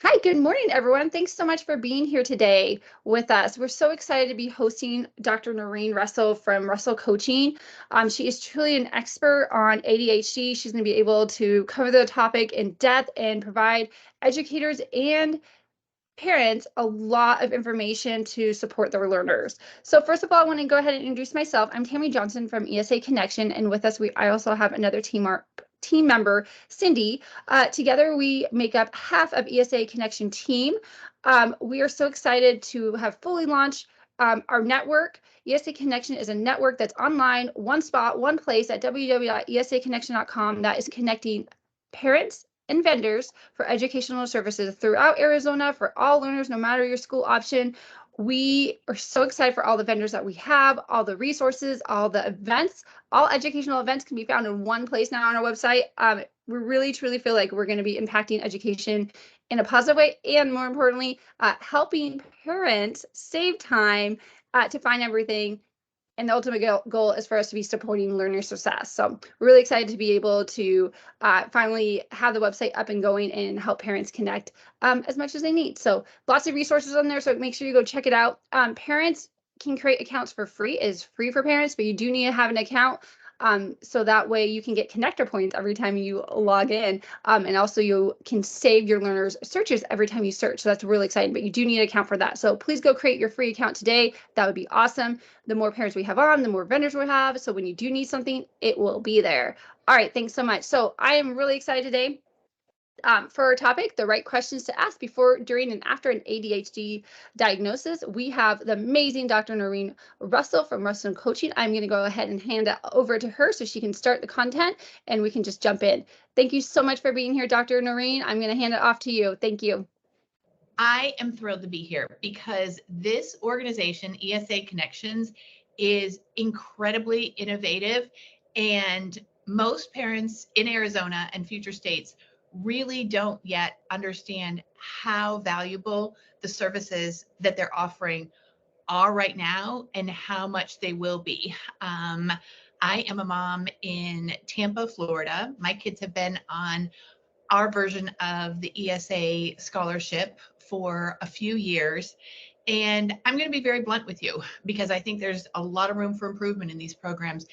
Hi, good morning, everyone. Thanks so much for being here today with us. We're so excited to be hosting Dr. Norrine Russell from Russell Coaching. She is truly an expert on ADHD. She's going to be able to cover the topic in depth and provide educators and parents a lot of information to support their learners. So first of all, I want to go ahead and introduce myself. I'm Tammy Johnson from ESAConnection, and with us, I also have another team member, Cindy. Together, we make up half of ESAConnection team. We are so excited to have fully launched our network. ESAConnection is a network that's online, one spot, one place at www.esaconnection.com that is connecting parents and vendors for educational services throughout Arizona for all learners, no matter your school option. We are so excited for all the vendors that we have, all the resources, all the events. All educational events can be found in one place now on our website. We really, truly feel like we're going to be impacting education in a positive way, and more importantly, helping parents save time to find everything, and the ultimate goal is for us to be supporting learner success. So we're really excited to be able to finally have the website up and going and help parents connect as much as they need. So lots of resources on there, so make sure you go check it out. Parents can create accounts for free. It is free for parents, but you do need to have an account. So that way you can get connector points every time you log in. And also you can save your learners' searches every time you search. So that's really exciting, but you do need an account for that. So please go create your free account today. That would be awesome. The more parents we have on, the more vendors we have. So when you do need something, it will be there. All right, thanks so much. So I am really excited today for our topic, the right questions to ask before, during, and after an ADHD diagnosis. We have the amazing Dr. Norrine Russell from Russell Coaching. I'm going to go ahead and hand it over to her so she can start the content and we can just jump in. Thank you so much for being here, Dr. Norrine. I'm going to hand it off to you. Thank you. I am thrilled to be here because this organization, ESAConnections, is incredibly innovative, and most parents in Arizona and future states really don't yet understand how valuable the services that they're offering are right now and how much they will be. I am a mom in Tampa, Florida. My kids have been on our version of the ESA scholarship for a few years. And I'm going to be very blunt with you because I think there's a lot of room for improvement in these programs.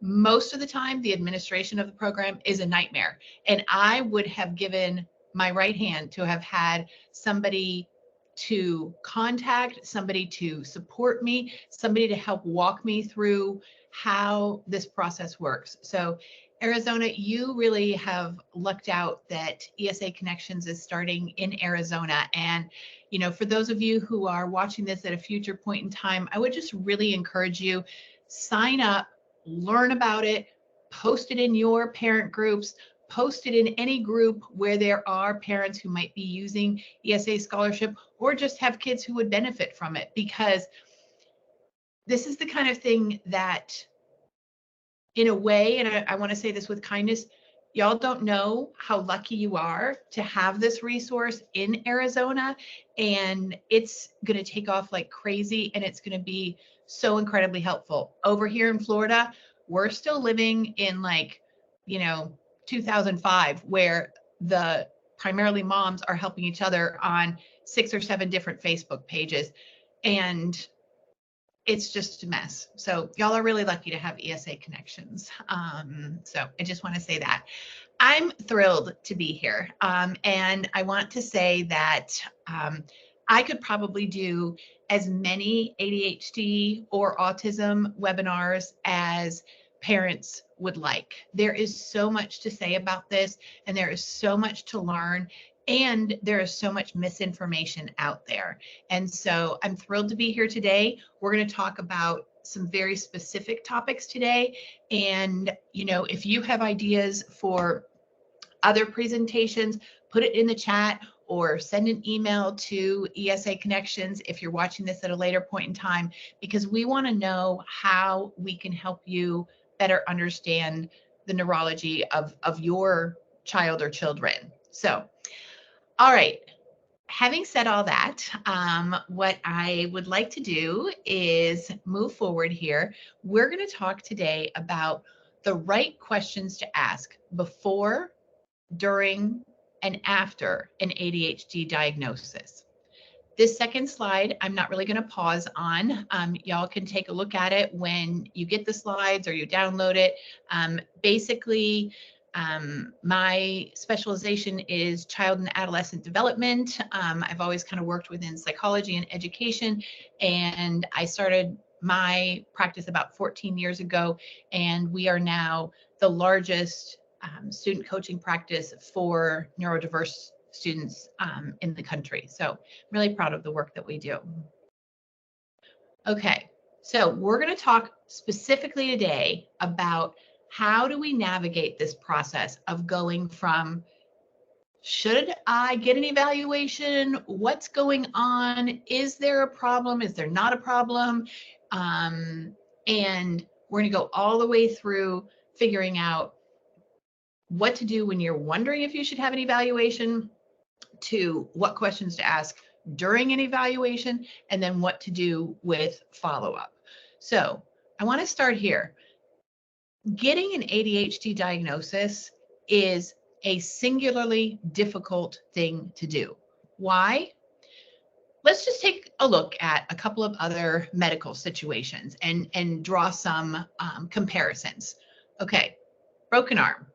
Most of the time, the administration of the program is a nightmare. And I would have given my right hand to have had somebody to contact, somebody to support me, somebody to help walk me through how this process works. So Arizona, you really have lucked out that ESAConnections is starting in Arizona. And, you know, for those of you who are watching this at a future point in time, I would just really encourage you, sign up, learn about it, post it in your parent groups, post it in any group where there are parents who might be using ESA scholarship or just have kids who would benefit from it, because this is the kind of thing that, in a way, and I want to say this with kindness, y'all don't know how lucky you are to have this resource in Arizona, and it's going to take off like crazy, and it's going to be so incredibly helpful. Over here in Florida, we're still living in, like, 2005, where the primarily moms are helping each other on 6 or 7 different Facebook pages, and it's just a mess. So y'all are really lucky to have ESAConnections. So I just want to say that. I'm thrilled to be here. And I want to say that I could probably do as many ADHD or autism webinars as parents would like. There is so much to say about this, and there is so much to learn, and there is so much misinformation out there. And so I'm thrilled to be here today. We're going to talk about some very specific topics today. And, if you have ideas for other presentations, put it in the chat or send an email to ESAConnections if you're watching this at a later point in time, because we want to know how we can help you better understand the neurology of your child or children. So, all right. Having said all that, what I would like to do is move forward here. We're going to talk today about the right questions to ask before, during, and after an ADHD diagnosis. This second slide, I'm not really going to pause on. Y'all can take a look at it when you get the slides or you download it. Basically, my specialization is child and adolescent development. I've always kind of worked within psychology and education, and I started my practice about 14 years ago, and we are now the largest student coaching practice for neurodiverse students in the country. So I'm really proud of the work that we do. Okay, so we're going to talk specifically today about how do we navigate this process of going from should I get an evaluation? What's going on? Is there a problem? Is there not a problem? And we're going to go all the way through figuring out what to do when you're wondering if you should have an evaluation, to what questions to ask during an evaluation, and then what to do with follow-up. So I want to start here. Getting an ADHD diagnosis is a singularly difficult thing to do. Why? Let's just take a look at a couple of other medical situations and draw some comparisons. Okay, broken arm.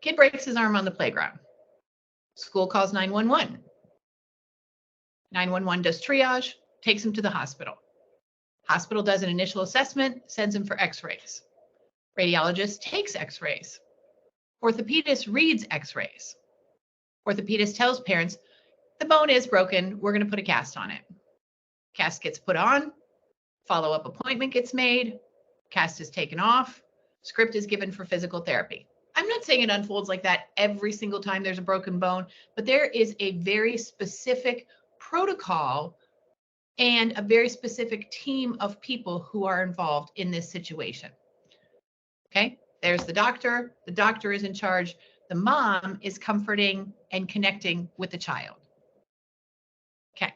Kid breaks his arm on the playground. School calls 911. 911 does triage, takes him to the hospital. Hospital does an initial assessment, sends him for x-rays. Radiologist takes x-rays. Orthopedist reads x-rays. Orthopedist tells parents, the bone is broken, we're going to put a cast on it. Cast gets put on, follow-up appointment gets made, cast is taken off, script is given for physical therapy. I'm not saying it unfolds like that every single time there's a broken bone, but there is a very specific protocol and a very specific team of people who are involved in this situation. Okay, there's the doctor is in charge, the mom is comforting and connecting with the child. Okay,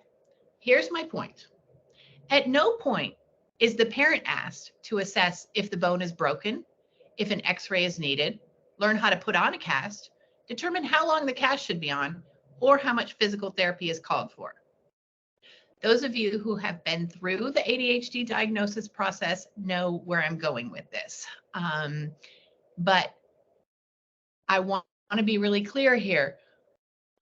here's my point. At no point is the parent asked to assess if the bone is broken, if an x-ray is needed, learn how to put on a cast, determine how long the cast should be on, or how much physical therapy is called for. Those of you who have been through the ADHD diagnosis process know where I'm going with this. But I want to be really clear here.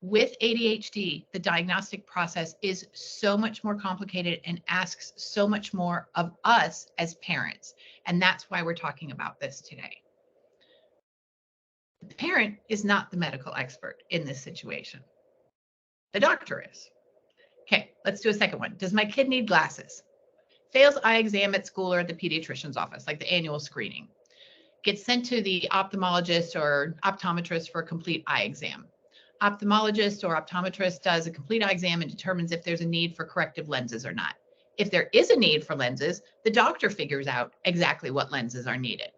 With ADHD, the diagnostic process is so much more complicated and asks so much more of us as parents. And that's why we're talking about this today. The parent is not the medical expert in this situation. The doctor is. Okay, let's do a second one. Does my kid need glasses? Fails eye exam at school or at the pediatrician's office, like the annual screening. Gets sent to the ophthalmologist or optometrist for a complete eye exam. Ophthalmologist or optometrist does a complete eye exam and determines if there's a need for corrective lenses or not. If there is a need for lenses, the doctor figures out exactly what lenses are needed.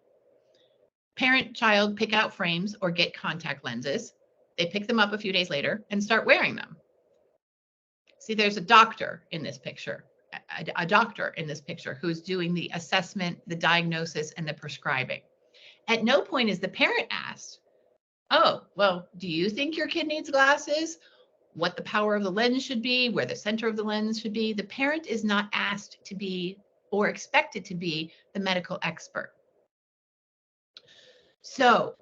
Parent, child pick out frames or get contact lenses. They pick them up a few days later and start wearing them. See, there's a doctor in this picture, a doctor in this picture who's doing the assessment, the diagnosis, and the prescribing. At no point is the parent asked, oh, well, do you think your kid needs glasses? What the power of the lens should be, where the center of the lens should be. The parent is not asked to be or expected to be the medical expert. So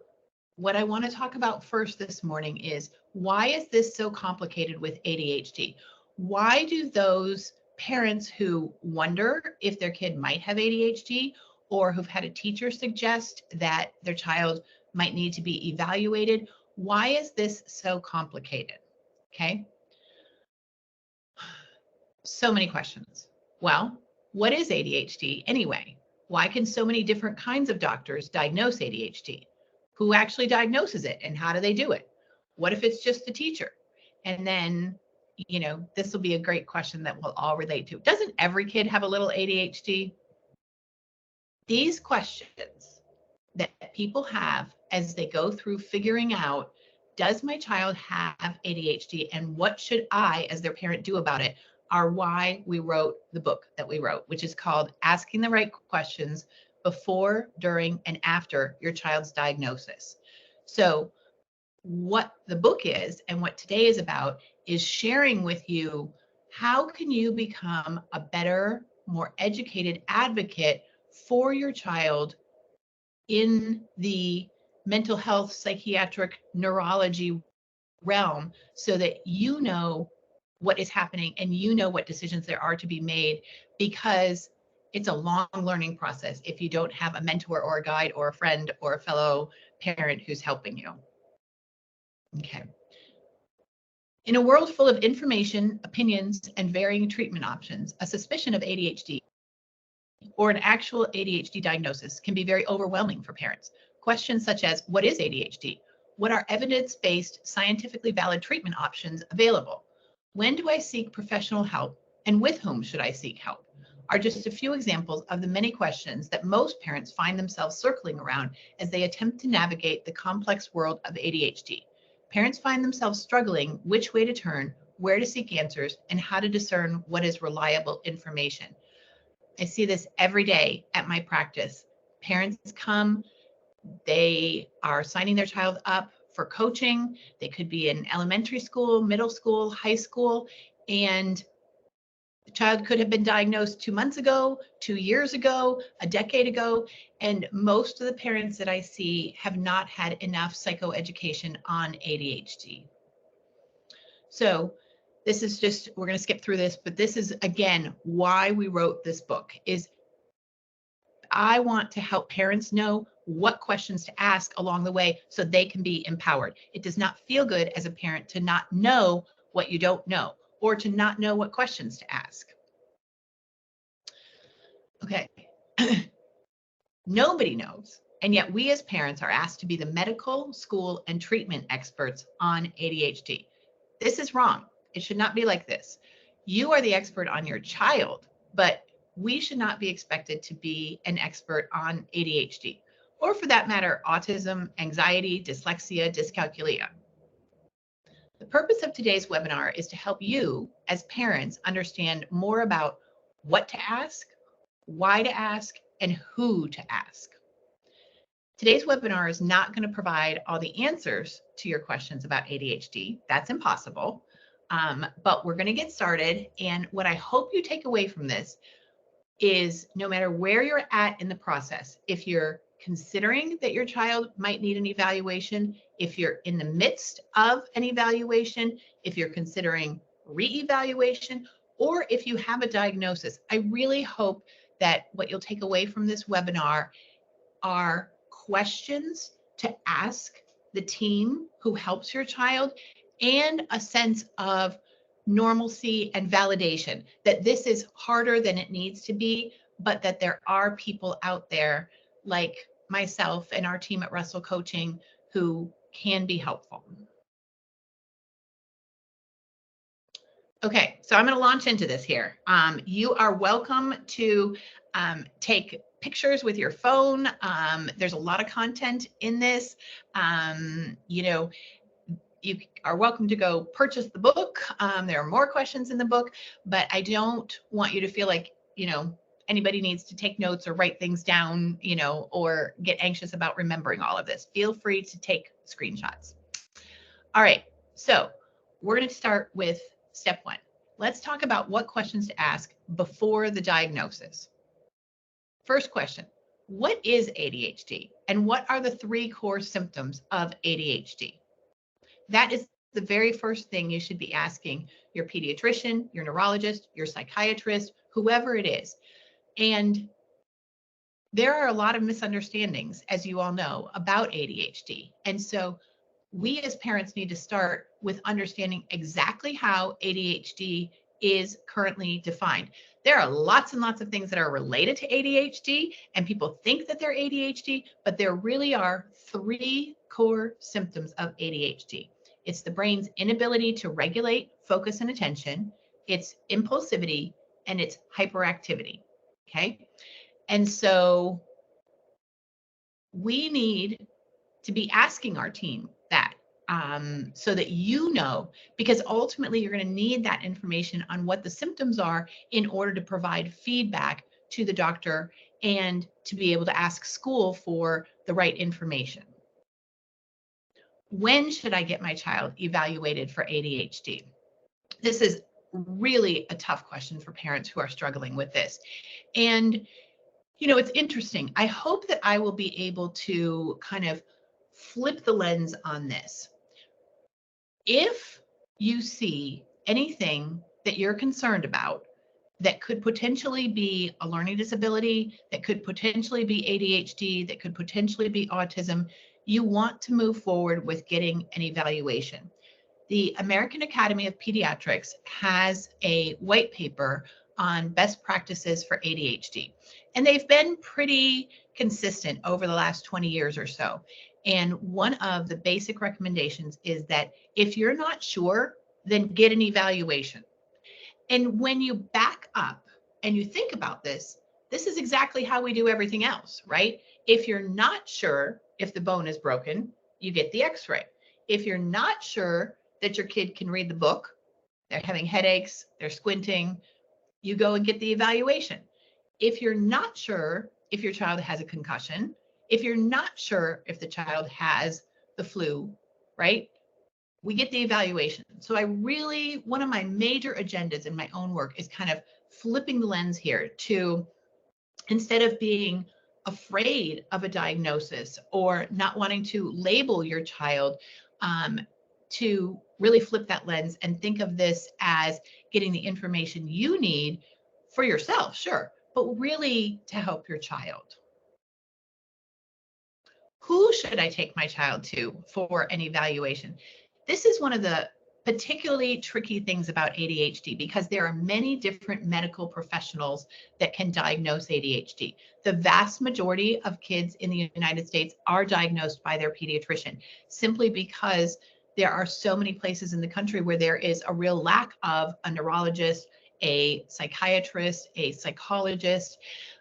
what I want to talk about first this morning is, why is this so complicated with ADHD? Why do those parents who wonder if their kid might have ADHD, or who've had a teacher suggest that their child might need to be evaluated, why is this so complicated? Okay. So many questions. Well, what is ADHD anyway? Why can so many different kinds of doctors diagnose ADHD? Who actually diagnoses it and how do they do it? What if it's just the teacher? And then, you know, this will be a great question that we'll all relate to. Doesn't every kid have a little ADHD? These questions that people have as they go through figuring out, does my child have ADHD and what should I, as their parent, do about it, are why we wrote the book that we wrote, which is called Asking the Right Questions Before, During, and After Your Child's Diagnosis. So what the book is and what today is about is sharing with you how can you become a better, more educated advocate for your child in the mental health, psychiatric, neurology realm so that you know what is happening and you know what decisions there are to be made, because it's a long learning process if you don't have a mentor or a guide or a friend or a fellow parent who's helping you. Okay. In a world full of information, opinions, and varying treatment options, a suspicion of ADHD or an actual ADHD diagnosis can be very overwhelming for parents. Questions such as, what is ADHD? What are evidence-based, scientifically valid treatment options available? When do I seek professional help? And with whom should I seek help? Are just a few examples of the many questions that most parents find themselves circling around as they attempt to navigate the complex world of ADHD. Parents find themselves struggling which way to turn, where to seek answers, and how to discern what is reliable information. I see this every day at my practice. Parents come, they are signing their child up for coaching. They could be in elementary school, middle school, high school, and the child could have been diagnosed 2 months ago, 2 years ago, a decade ago. And most of the parents that I see have not had enough psychoeducation on ADHD. So this is just, we're going to skip through this, but this is, again, why we wrote this book is I want to help parents know what questions to ask along the way so they can be empowered. It does not feel good as a parent to not know what you don't know or to not know what questions to ask. Okay. Nobody knows. And yet we as parents are asked to be the medical, school, and treatment experts on ADHD. This is wrong. It should not be like this. You are the expert on your child, but we should not be expected to be an expert on ADHD, or for that matter, autism, anxiety, dyslexia, dyscalculia. The purpose of today's webinar is to help you as parents understand more about what to ask, why to ask, and who to ask. Today's webinar is not going to provide all the answers to your questions about ADHD. That's impossible. But we're going to get started. And what I hope you take away from this is no matter where you're at in the process, if you're considering that your child might need an evaluation, if you're in the midst of an evaluation, if you're considering reevaluation, or if you have a diagnosis, I really hope that what you'll take away from this webinar are questions to ask the team who helps your child and a sense of normalcy and validation that this is harder than it needs to be, but that there are people out there like myself and our team at Russell Coaching who can be helpful. Okay, so I'm going to launch into this here. You are welcome to take pictures with your phone. There's a lot of content in this. You are welcome to go purchase the book. There are more questions in the book, but I don't want you to feel like, anybody needs to take notes or write things down, or get anxious about remembering all of this. Feel free to take screenshots. All right, so we're going to start with step one. Let's talk about what questions to ask before the diagnosis. First question, what is ADHD and what are the 3 core symptoms of ADHD? That is the very first thing you should be asking your pediatrician, your neurologist, your psychiatrist, whoever it is. And there are a lot of misunderstandings, as you all know, about ADHD. And so we as parents need to start with understanding exactly how ADHD is currently defined. There are lots and lots of things that are related to ADHD, and people think that they're ADHD, but there really are 3 core symptoms of ADHD. It's the brain's inability to regulate focus and attention, it's impulsivity, and it's hyperactivity. Okay. And so we need to be asking our team that so that because ultimately you're going to need that information on what the symptoms are in order to provide feedback to the doctor and to be able to ask school for the right information. when should I get my child evaluated for ADHD? This is really a tough question for parents who are struggling with this. And, it's interesting. I hope that I will be able to kind of flip the lens on this. If you see anything that you're concerned about that could potentially be a learning disability, that could potentially be ADHD, that could potentially be autism, you want to move forward with getting an evaluation. The American Academy of Pediatrics has a white paper on best practices for ADHD. And they've been pretty consistent over the last 20 years or so. And one of the basic recommendations is that if you're not sure, then get an evaluation. And when you back up and you think about this, this is exactly how we do everything else, right? If you're not sure if the bone is broken, you get the x-ray. If you're not sure that your kid can read the book, they're having headaches, they're squinting, you go and get the evaluation. If you're not sure if your child has a concussion, if you're not sure if the child has the flu, right? We get the evaluation. So one of my major agendas in my own work is kind of flipping the lens here to, instead of being afraid of a diagnosis or not wanting to label your child, to really flip that lens and think of this as getting the information you need for yourself, sure, but really to help your child. Who should I take my child to for an evaluation? This is one of the particularly tricky things about ADHD because there are many different medical professionals that can diagnose ADHD. The vast majority of kids in the United States are diagnosed by their pediatrician simply because there are so many places in the country where there is a real lack of a neurologist, a psychiatrist, a psychologist.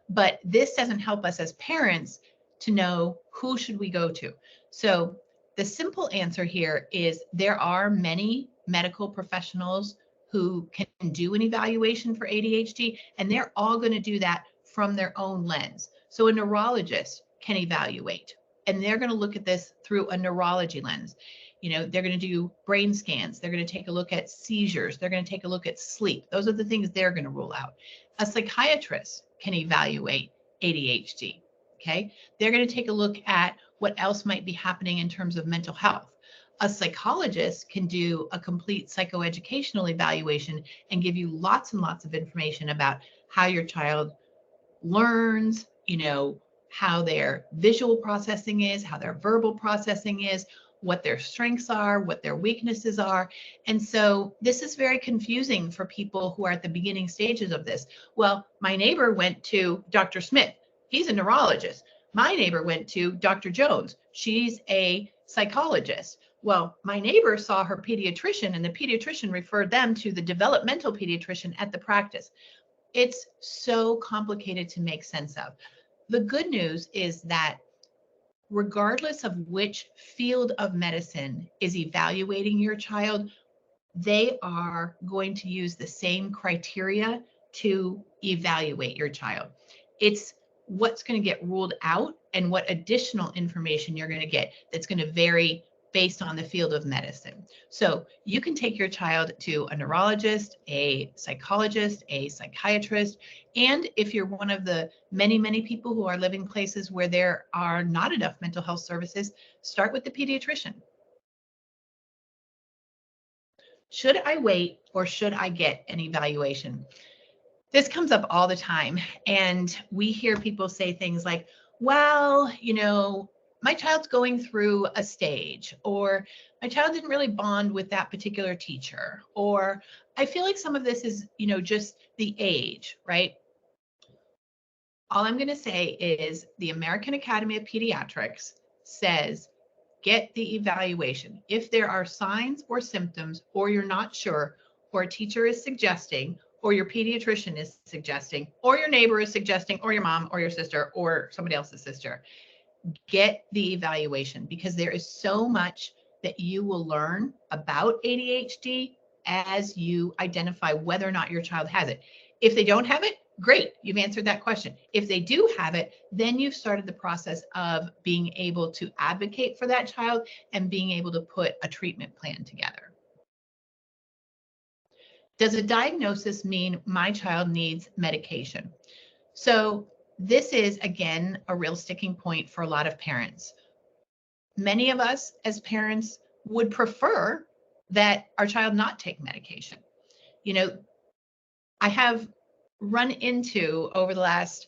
But this doesn't help us as parents to know who should we go to. So the simple answer here is there are many medical professionals who can do an evaluation for ADHD, and they're all going to do that from their own lens. So a neurologist can evaluate, and they're going to look at this through a neurology lens. They're going to do brain scans. They're going to take a look at seizures. They're going to take a look at sleep. Those are the things they're going to rule out. A psychiatrist can evaluate ADHD. Okay, they're going to take a look at what else might be happening in terms of mental health. A psychologist can do a complete psychoeducational evaluation and give you lots and lots of information about how your child learns, how their visual processing is, how their verbal processing is, what their strengths are, what their weaknesses are. And so this is very confusing for people who are at the beginning stages of this. Well, my neighbor went to Dr. Smith. He's a neurologist. My neighbor went to Dr. Jones. She's a psychologist. Well, my neighbor saw her pediatrician, and the pediatrician referred them to the developmental pediatrician at the practice. It's so complicated to make sense of. The good news is that regardless of which field of medicine is evaluating your child, they are going to use the same criteria to evaluate your child. It's what's going to get ruled out and what additional information you're going to get that's going to vary based on the field of medicine. So you can take your child to a neurologist, a psychologist, a psychiatrist, and if you're one of the many, many people who are living places where there are not enough mental health services, start with the pediatrician. Should I wait or should I get an evaluation? This comes up all the time. And we hear people say things like, well, my child's going through a stage, or my child didn't really bond with that particular teacher, or I feel like some of this is, just the age, right? All I'm going to say is the American Academy of Pediatrics says, get the evaluation. If there are signs or symptoms, or you're not sure, or a teacher is suggesting, or your pediatrician is suggesting, or your neighbor is suggesting, or your mom, or your sister, or somebody else's sister, get the evaluation, because there is so much that you will learn about ADHD as you identify whether or not your child has it. If they don't have it, great, you've answered that question. If they do have it, then you've started the process of being able to advocate for that child and being able to put a treatment plan together. Does a diagnosis mean my child needs medication? So this is, again, a real sticking point for a lot of parents. Many of us as parents would prefer that our child not take medication. You know, I have run into, over the last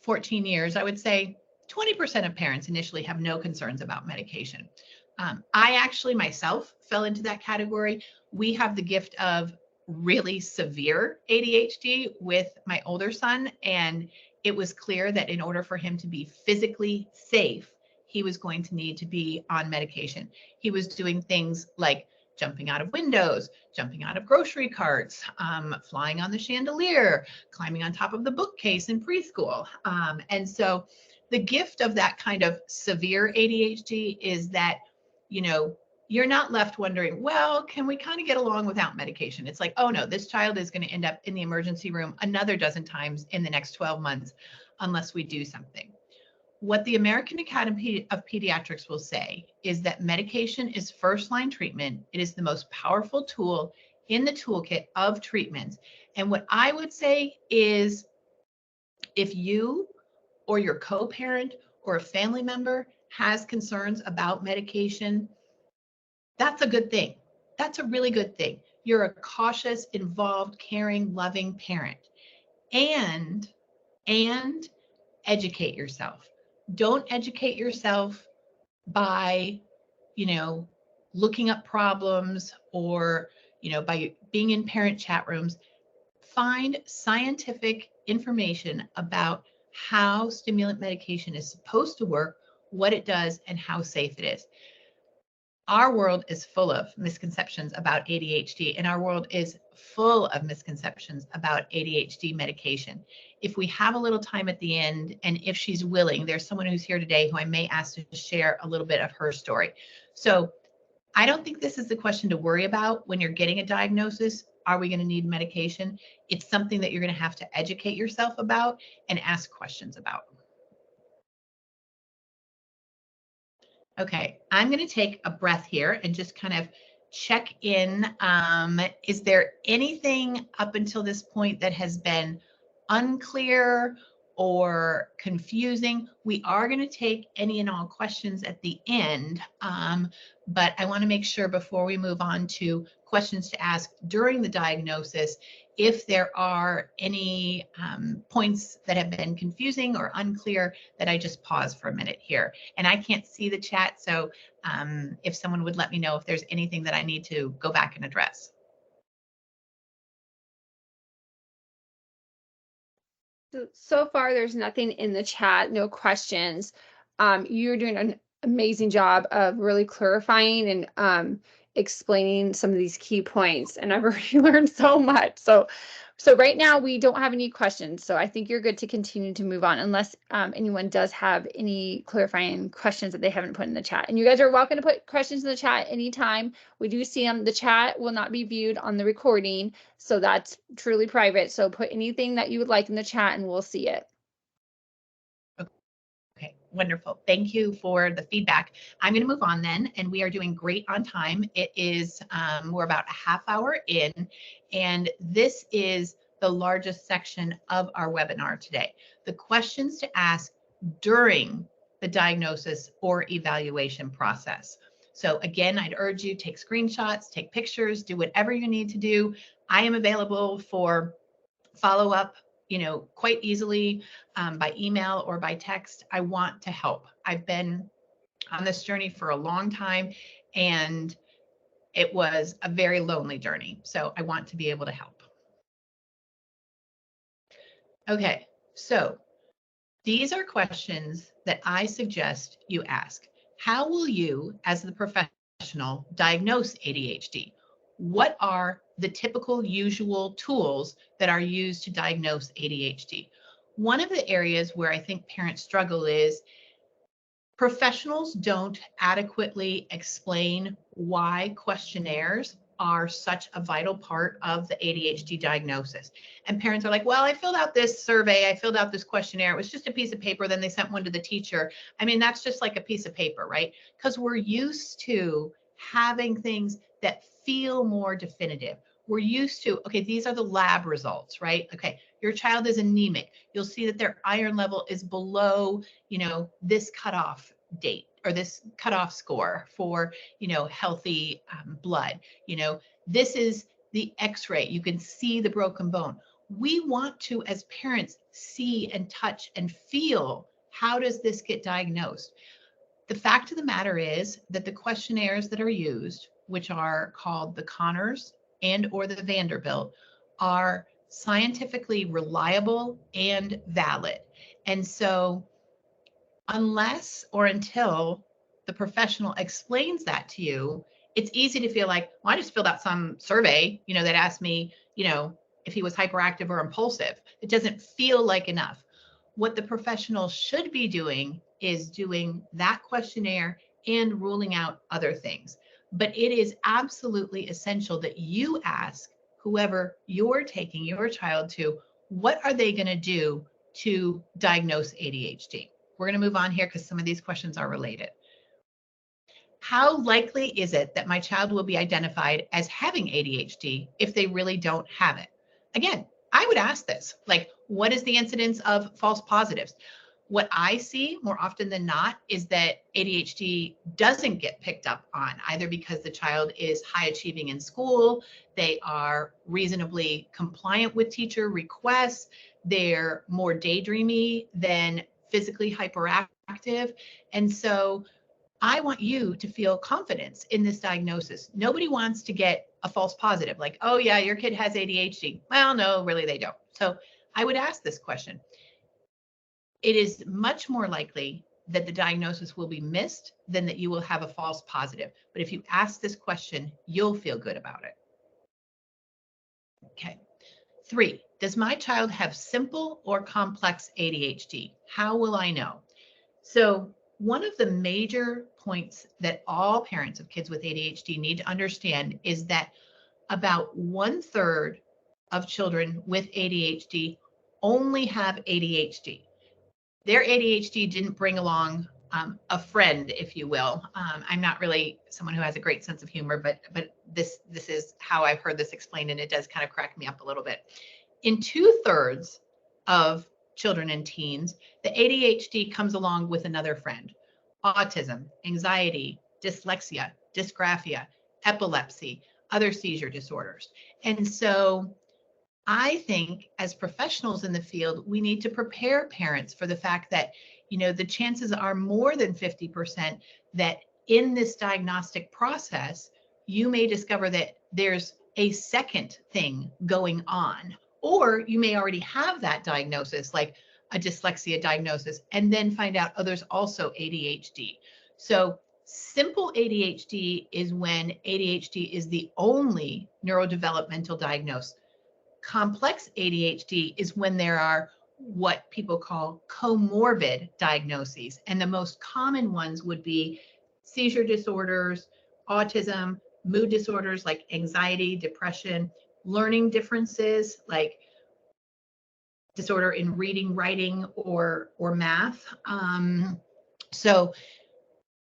14 years, I would say 20% of parents initially have no concerns about medication. I actually myself fell into that category. We have the gift of really severe ADHD with my older son, and it was clear that in order for him to be physically safe, he was going to need to be on medication. He was doing things like jumping out of windows, jumping out of grocery carts, flying on the chandelier, climbing on top of the bookcase in preschool. And so the gift of that kind of severe ADHD is that, you know, you're not left wondering, well, can we kind of get along without medication? It's like, oh no, this child is going to end up in the emergency room another dozen times in the next 12 months unless we do something. What the American Academy of Pediatrics will say is that medication is first-line treatment. It is the most powerful tool in the toolkit of treatments. And what I would say is, if you or your co-parent or a family member has concerns about medication, that's a good thing. That's a really good thing. You're a cautious, involved, caring, loving parent. And educate yourself. Don't educate yourself by, looking up problems or, by being in parent chat rooms. Find scientific information about how stimulant medication is supposed to work, what it does, and how safe it is. Our world is full of misconceptions about ADHD, and our world is full of misconceptions about ADHD medication. If we have a little time at the end, and if she's willing, there's someone who's here today who I may ask to share a little bit of her story. So I don't think this is the question to worry about when you're getting a diagnosis. Are we going to need medication? It's something that you're going to have to educate yourself about and ask questions about. Okay, I'm going to take a breath here and just kind of check in. Is there anything up until this point that has been unclear or confusing? We are going to take any and all questions at the end, but I want to make sure before we move on to questions to ask during the diagnosis, if there are any points that have been confusing or unclear, that I just pause for a minute here. And I can't see the chat, so if someone would let me know if there's anything that I need to go back and address. So far, there's nothing in the chat, no questions. You're doing an amazing job of really clarifying and explaining some of these key points, and I've already learned so much. So right now we don't have any questions, so I think you're good to continue to move on unless anyone does have any clarifying questions that they haven't put in the chat. And you guys are welcome to put questions in the chat anytime. We do see them. The chat will not be viewed on the recording, so that's truly private. So put anything that you would like in the chat and we'll see it. Okay, wonderful. Thank you for the feedback. I'm going to move on then, and we are doing great on time. It is, we're about a half hour in, and this is the largest section of our webinar today. The questions to ask during the diagnosis or evaluation process. So again, I'd urge you, take screenshots, take pictures, do whatever you need to do. I am available for follow-up, quite easily by email or by text. I want to help. I've been on this journey for a long time, and it was a very lonely journey. So I want to be able to help. Okay, so these are questions that I suggest you ask. How will you, as the professional, diagnose ADHD? What are the typical usual tools that are used to diagnose ADHD? One of the areas where I think parents struggle is professionals don't adequately explain why questionnaires are such a vital part of the ADHD diagnosis. And parents are like, well, I filled out this survey, I filled out this questionnaire, it was just a piece of paper, then they sent one to the teacher. I mean, that's just like a piece of paper, right? Because we're used to having things that feel more definitive. We're used to, okay, these are the lab results, right? Okay, your child is anemic. You'll see that their iron level is below, this cutoff date or this cutoff score for, healthy blood. This is the x-ray. You can see the broken bone. We want to, as parents, see and touch and feel, how does this get diagnosed? The fact of the matter is that the questionnaires that are used, which are called the Conners and or the Vanderbilt, are scientifically reliable and valid. And so unless or until the professional explains that to you, it's easy to feel like, well, I just filled out some survey, that asked me, if he was hyperactive or impulsive. It doesn't feel like enough. What the professional should be doing is doing that questionnaire and ruling out other things. But it is absolutely essential that you ask whoever you're taking your child to, what are they going to do to diagnose ADHD? We're going to move on here because some of these questions are related. How likely is it that my child will be identified as having ADHD if they really don't have it? Again, I would ask this, like, what is the incidence of false positives? What I see more often than not is that ADHD doesn't get picked up on, either because the child is high achieving in school, they are reasonably compliant with teacher requests, they're more daydreamy than physically hyperactive. And so I want you to feel confidence in this diagnosis. Nobody wants to get a false positive, like, oh yeah, your kid has ADHD. Well, no, really they don't. So I would ask this question. It is much more likely that the diagnosis will be missed than that you will have a false positive. But if you ask this question, you'll feel good about it. Okay. 3, does my child have simple or complex ADHD? How will I know? So one of the major points that all parents of kids with ADHD need to understand is that about 1/3 of children with ADHD only have ADHD. Their ADHD didn't bring along a friend, if you will. I'm not really someone who has a great sense of humor, but this is how I've heard this explained, and it does kind of crack me up a little bit. In 2/3 of children and teens, the ADHD comes along with another friend: autism, anxiety, dyslexia, dysgraphia, epilepsy, other seizure disorders. And so I think as professionals in the field, we need to prepare parents for the fact that, the chances are more than 50% that in this diagnostic process, you may discover that there's a second thing going on, or you may already have that diagnosis, like a dyslexia diagnosis, and then find out, oh, there's also ADHD. So simple ADHD is when ADHD is the only neurodevelopmental diagnosis. Complex ADHD is when there are what people call comorbid diagnoses. And the most common ones would be seizure disorders, autism, mood disorders like anxiety, depression, learning differences like disorder in reading, writing, or math. So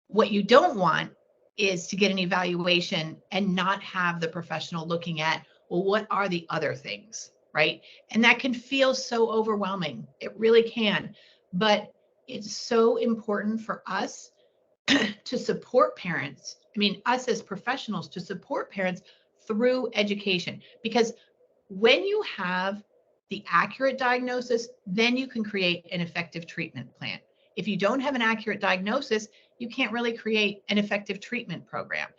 what you don't want is to get an evaluation and not have the professional looking at, well, what are the other things, right? And that can feel so overwhelming. It really can. But it's so important for us to support parents. I mean, us as professionals, to support parents through education. Because when you have the accurate diagnosis, then you can create an effective treatment plan. If you don't have an accurate diagnosis, you can't really create an effective treatment program.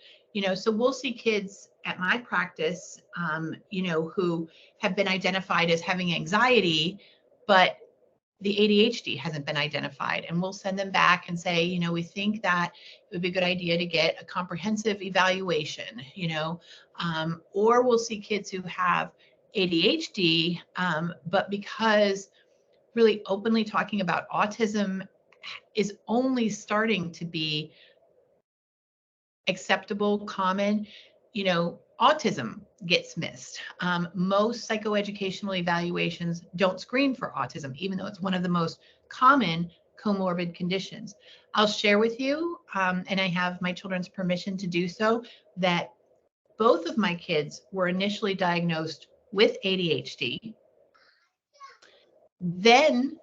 So we'll see kids at my practice, who have been identified as having anxiety, but the ADHD hasn't been identified. And we'll send them back and say, we think that it would be a good idea to get a comprehensive evaluation, or we'll see kids who have ADHD, but because really openly talking about autism is only starting to be acceptable, common, autism gets missed. Most psychoeducational evaluations don't screen for autism, even though it's one of the most common comorbid conditions. I'll share with you, and I have my children's permission to do so, that both of my kids were initially diagnosed with ADHD. Then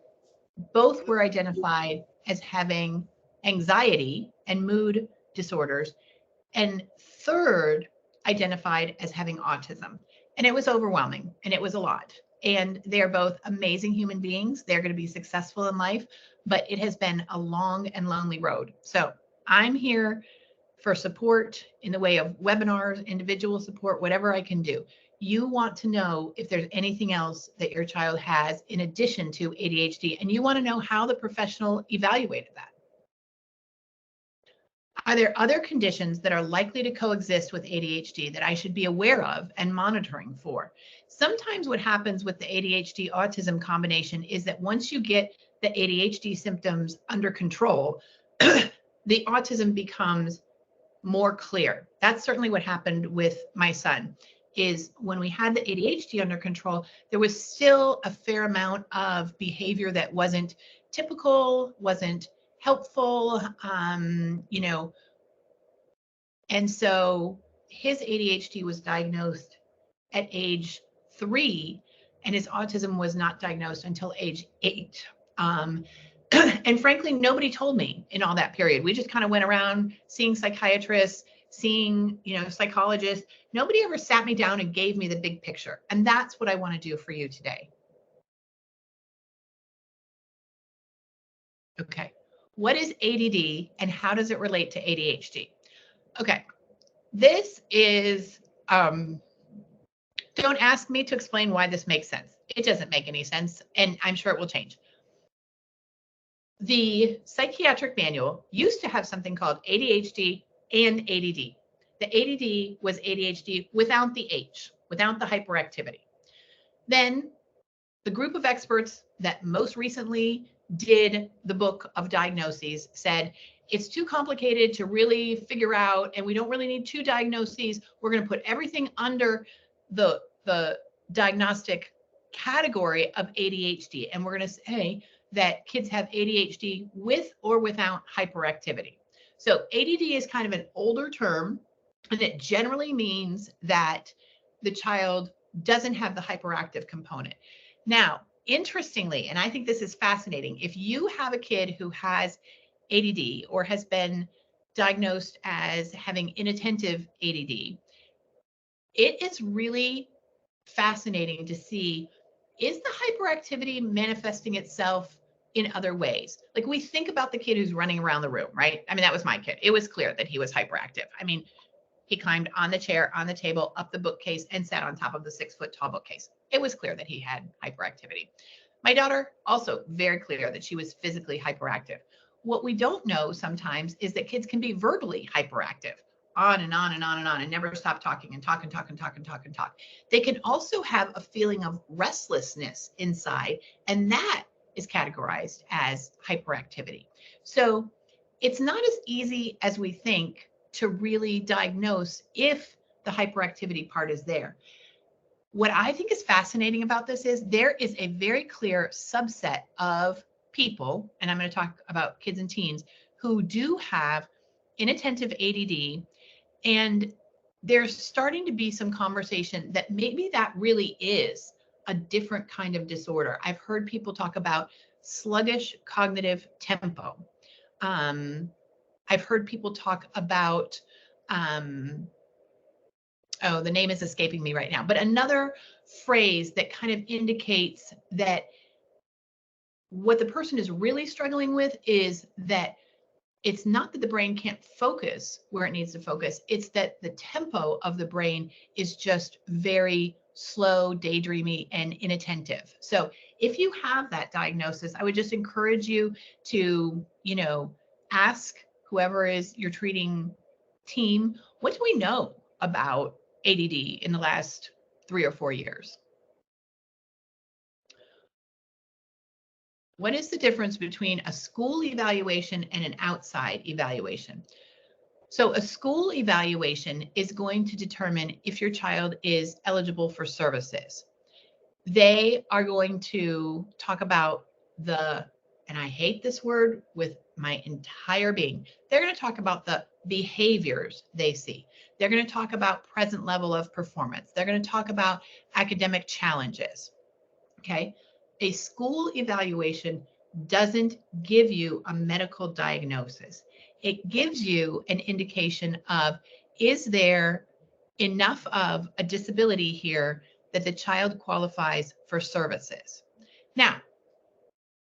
both were identified as having anxiety and mood disorders, and third identified as having autism. And it was overwhelming and it was a lot. And they're both amazing human beings. They're going to be successful in life, but it has been a long and lonely road. So I'm here for support in the way of webinars, individual support, whatever I can do. You want to know if there's anything else that your child has in addition to ADHD, and you want to know how the professional evaluated that. Are there other conditions that are likely to coexist with ADHD that I should be aware of and monitoring for? Sometimes what happens with the ADHD autism combination is that once you get the ADHD symptoms under control, the autism becomes more clear. That's certainly what happened with my son, is when we had the ADHD under control, there was still a fair amount of behavior that wasn't typical, wasn't helpful, and so his ADHD was diagnosed at age 3, and his autism was not diagnosed until age 8. And frankly, nobody told me in all that period. We just kind of went around seeing psychiatrists, seeing, psychologists. Nobody ever sat me down and gave me the big picture. And that's what I want to do for you today. Okay. What is ADD and how does it relate to ADHD? Okay. This is, don't ask me to explain why this makes sense. It doesn't make any sense, and I'm sure it will change. The psychiatric manual used to have something called ADHD and ADD. The ADD was ADHD without the H, without the hyperactivity. Then the group of experts that most recently did the book of diagnoses said, it's too complicated to really figure out, and we don't really need 2 diagnoses. We're going to put everything under the diagnostic category of ADHD, and we're going to say that kids have ADHD with or without hyperactivity. So ADD is kind of an older term, and it generally means that the child doesn't have the hyperactive component. Now, interestingly, and I think this is fascinating, if you have a kid who has ADD or has been diagnosed as having inattentive ADD, it is really fascinating to see, is the hyperactivity manifesting itself in other ways? Like, we think about the kid who's running around the room, right? I mean, that was my kid. It was clear that he was hyperactive. I mean, he climbed on the chair, on the table, up the bookcase, and sat on top of the 6-foot tall bookcase. It was clear that he had hyperactivity. My daughter, also very clear that she was physically hyperactive. What we don't know sometimes is that kids can be verbally hyperactive, on and on and on and on, and never stop talking and talk and talk and talk and talk and talk. They can also have a feeling of restlessness inside, and that is categorized as hyperactivity. So it's not as easy as we think to really diagnose if the hyperactivity part is there. What I think is fascinating about this is there is a very clear subset of people, and I'm going to talk about kids and teens, who do have inattentive ADD, and there's starting to be some conversation that maybe that really is a different kind of disorder. I've heard people talk about sluggish cognitive tempo. I've heard people talk about, the name is escaping me right now, but another phrase that kind of indicates that what the person is really struggling with is that it's not that the brain can't focus where it needs to focus, it's that the tempo of the brain is just very slow, daydreamy, and inattentive. So if you have that diagnosis, I would just encourage you to, ask whoever is your treating team, what do we know about ADD in the last 3 or 4 years? What is the difference between a school evaluation and an outside evaluation? So a school evaluation is going to determine if your child is eligible for services. They are going to talk about and I hate this word with my entire being, they're going to talk about the behaviors they see. They're going to talk about present level of performance. They're going to talk about academic challenges. Okay. A school evaluation doesn't give you a medical diagnosis. It gives you an indication of, is there enough of a disability here that the child qualifies for services? Now,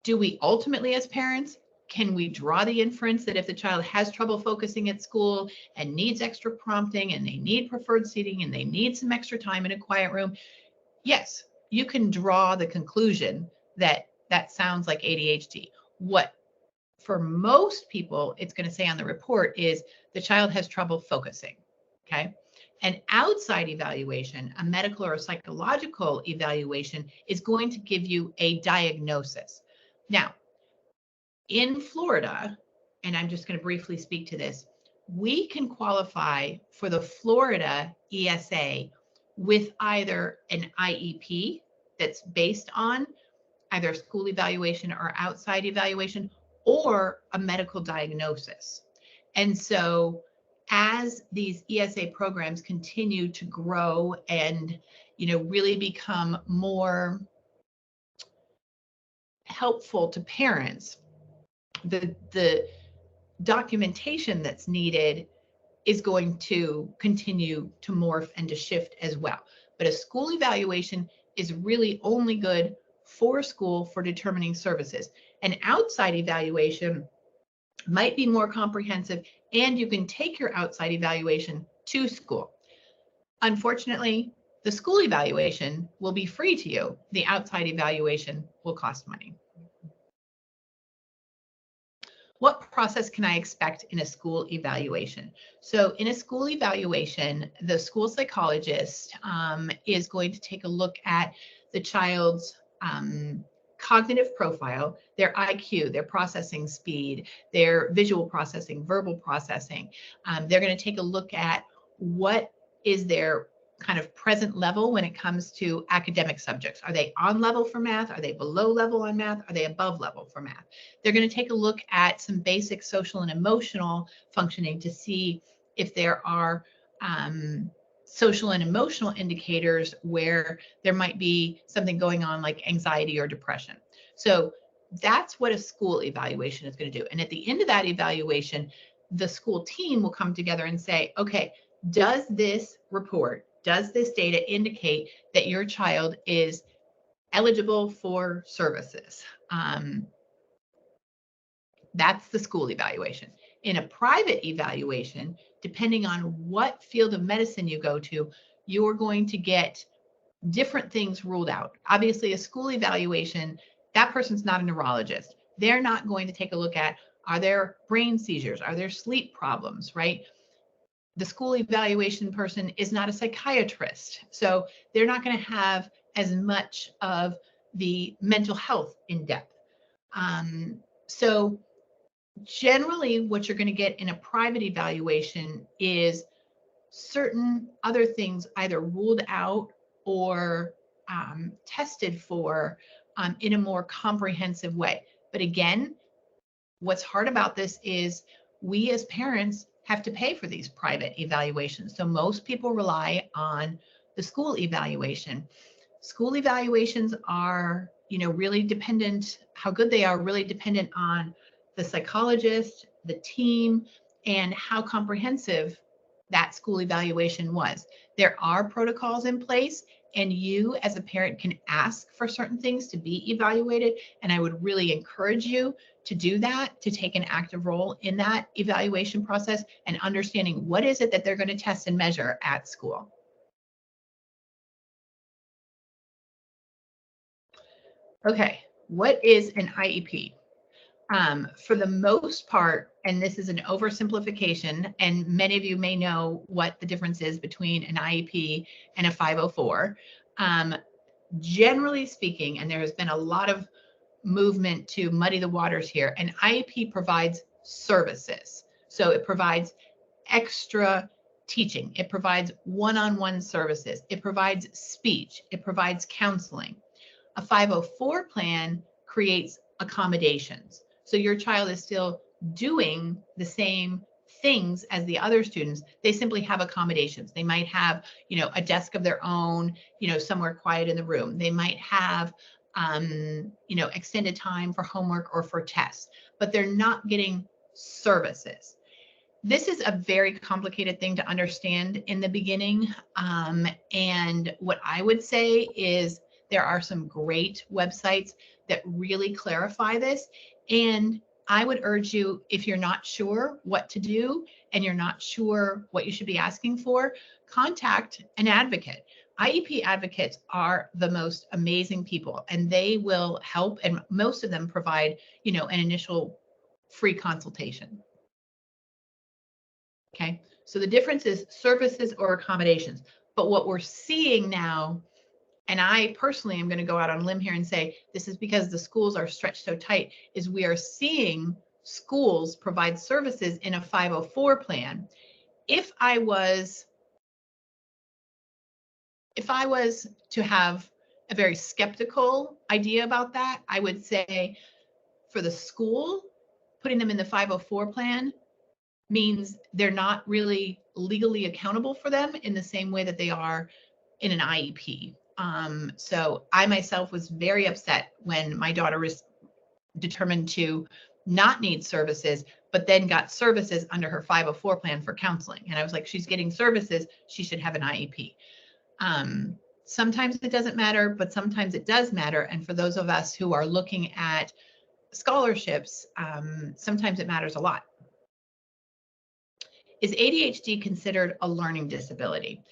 do we ultimately, as parents, can we draw the inference that if the child has trouble focusing at school and needs extra prompting and they need preferred seating and they need some extra time in a quiet room? Yes, you can draw the conclusion that that sounds like ADHD. What for most people it's going to say on the report is the child has trouble focusing. Okay. An outside evaluation, a medical or a psychological evaluation, is going to give you a diagnosis. Now, in Florida, and I'm just going to briefly speak to this, we can qualify for the Florida ESA with either an IEP that's based on either school evaluation or outside evaluation, or a medical diagnosis. And so as these ESA programs continue to grow and, really become more helpful to parents, the documentation that's needed is going to continue to morph and to shift as well. But a school evaluation is really only good for school for determining services. An outside evaluation might be more comprehensive, and you can take your outside evaluation to school. Unfortunately, the school evaluation will be free to you. The outside evaluation will cost money. What process can I expect in a school evaluation? So in a school evaluation, the school psychologist is going to take a look at the child's cognitive profile, their IQ, their processing speed, their visual processing, verbal processing. They're going to take a look at what is their kind of present level when it comes to academic subjects. Are they on level for math? Are they below level on math? Are they above level for math? They're going to take a look at some basic social and emotional functioning to see if there are social and emotional indicators where there might be something going on like anxiety or depression. So that's what a school evaluation is going to do. And at the end of that evaluation, the school team will come together and say, okay, does this report, does this data indicate that your child is eligible for services? That's the school evaluation. In a private evaluation, depending on what field of medicine you go to, you're going to get different things ruled out. Obviously, a school evaluation, that person's not a neurologist. They're not going to take a look at, are there brain seizures? Are there sleep problems, right? The school evaluation person is not a psychiatrist. So they're not going to have as much of the mental health in depth. So generally what you're going to get in a private evaluation is certain other things either ruled out or tested for in a more comprehensive way. But again, what's hard about this is we as parents have to pay for these private evaluations. So most people rely on the school evaluation. School evaluations are, really dependent, how good they are really dependent on the psychologist, the team, and how comprehensive that school evaluation was. There are protocols in place, and you as a parent can ask for certain things to be evaluated. And I would really encourage you to do that, to take an active role in that evaluation process and understanding what is it that they're going to test and measure at school. Okay, what is an IEP? For the most part, and this is an oversimplification, and many of you may know what the difference is between an IEP and a 504. Generally speaking, and there has been a lot of movement to muddy the waters here, an IEP provides services. So it provides extra teaching. It provides one-on-one services. It provides speech. It provides counseling. A 504 plan creates accommodations. So your child is still doing the same things as the other students. They simply have accommodations. They might have, a desk of their own, somewhere quiet in the room. They might have, extended time for homework or for tests, but they're not getting services. This is a very complicated thing to understand in the beginning. And what I would say is there are some great websites that really clarify this. And I would urge you, if you're not sure what to do and you're not sure what you should be asking for, contact an advocate. IEP advocates are the most amazing people, and they will help. And most of them provide, an initial free consultation. Okay, so the difference is services or accommodations. But what we're seeing now, and I personally am going to go out on a limb here and say this is because the schools are stretched so tight, is we are seeing schools provide services in a 504 plan. If I was to have a very skeptical idea about that, I would say for the school, putting them in the 504 plan means they're not really legally accountable for them in the same way that they are in an IEP. So I myself was very upset when my daughter was determined to not need services, but then got services under her 504 plan for counseling. And I was like, she's getting services, she should have an IEP. Sometimes it doesn't matter, but sometimes it does matter. And for those of us who are looking at scholarships, sometimes it matters a lot. Is ADHD considered a learning disability?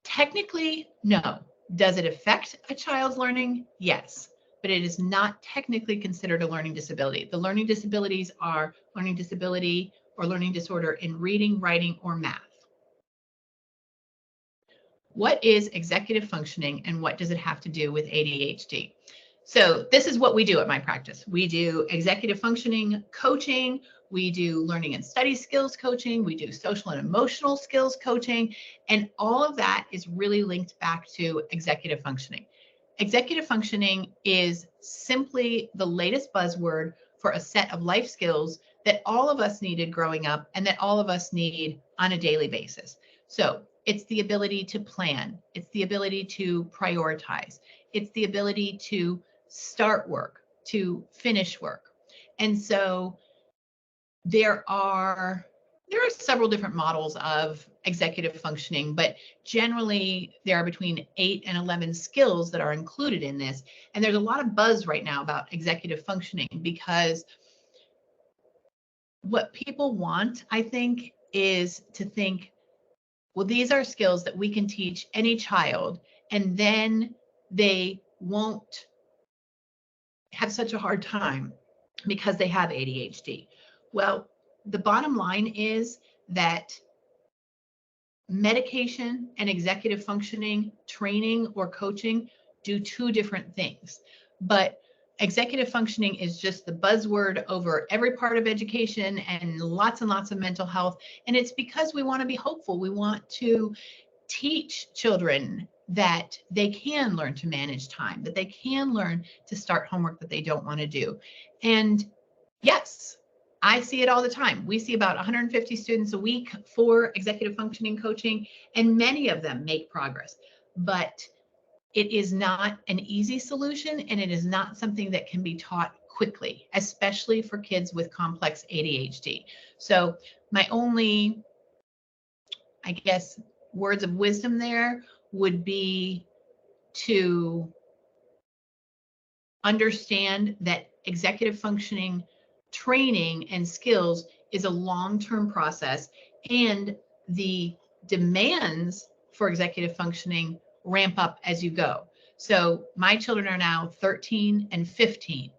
Technically, no. Does it affect a child's learning? Yes, but it is not technically considered a learning disability. The learning disabilities are learning disability or learning disorder in reading, writing, or math. What is executive functioning and what does it have to do with ADHD? So this is what we do at my practice. We do executive functioning coaching. We do learning and study skills coaching. We do social and emotional skills coaching. And all of that is really linked back to executive functioning. Executive functioning is simply the latest buzzword for a set of life skills that all of us needed growing up and that all of us need on a daily basis. So it's the ability to plan. It's the ability to prioritize. It's the ability to start work, to finish work. And so there are several different models of executive functioning, but generally there are between 8 and 11 skills that are included in this. And there's a lot of buzz right now about executive functioning because what people want, I think, is to think, well, these are skills that we can teach any child, and then they won't have such a hard time because they have ADHD. Well, the bottom line is that medication and executive functioning training or coaching do two different things. But executive functioning is just the buzzword over every part of education and lots of mental health. And it's because we want to be hopeful. We want to teach children that they can learn to manage time, that they can learn to start homework that they don't want to do. And yes, I see it all the time. We see about 150 students a week for executive functioning coaching, and many of them make progress. But it is not an easy solution, and it is not something that can be taught quickly, especially for kids with complex ADHD. So my only, I guess, words of wisdom there would be to understand that executive functioning training and skills is a long-term process, and the demands for executive functioning ramp up as you go. So my children are now 13 and 15.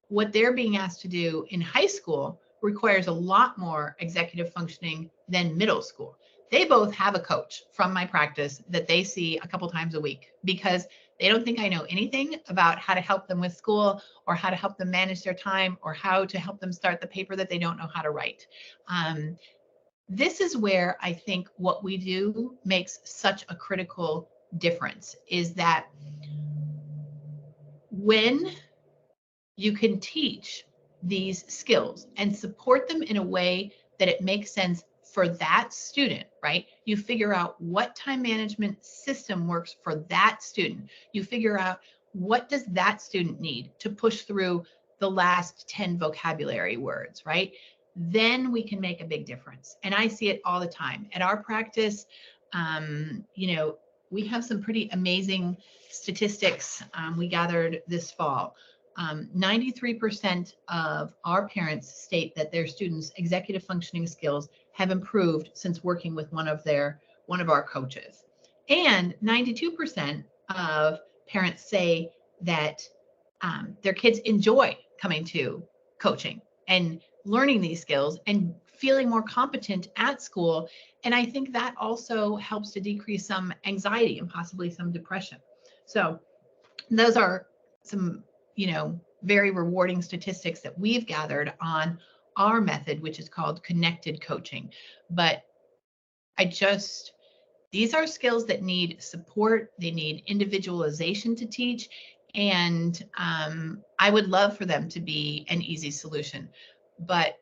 What they're being asked to do in high school requires a lot more executive functioning than middle school. They both have a coach from my practice that they see a couple times a week because they don't think I know anything about how to help them with school or how to help them manage their time or how to help them start the paper that they don't know how to write. this is where I think what we do makes such a critical difference, is that when you can teach these skills and support them in a way that it makes sense for that student, right? You figure out what time management system works for that student. You figure out what does that student need to push through the last 10 vocabulary words, right? Then we can make a big difference. And I see it all the time at our practice. We have some pretty amazing statistics we gathered this fall. 93% of our parents state that their students' executive functioning skills have improved since working with one of our coaches. And 92% of parents say that their kids enjoy coming to coaching and learning these skills and feeling more competent at school. And I think that also helps to decrease some anxiety and possibly some depression. So those are some, very rewarding statistics that we've gathered on our method, which is called connected coaching. But these are skills that need support. They need individualization to teach. And I would love for them to be an easy solution, but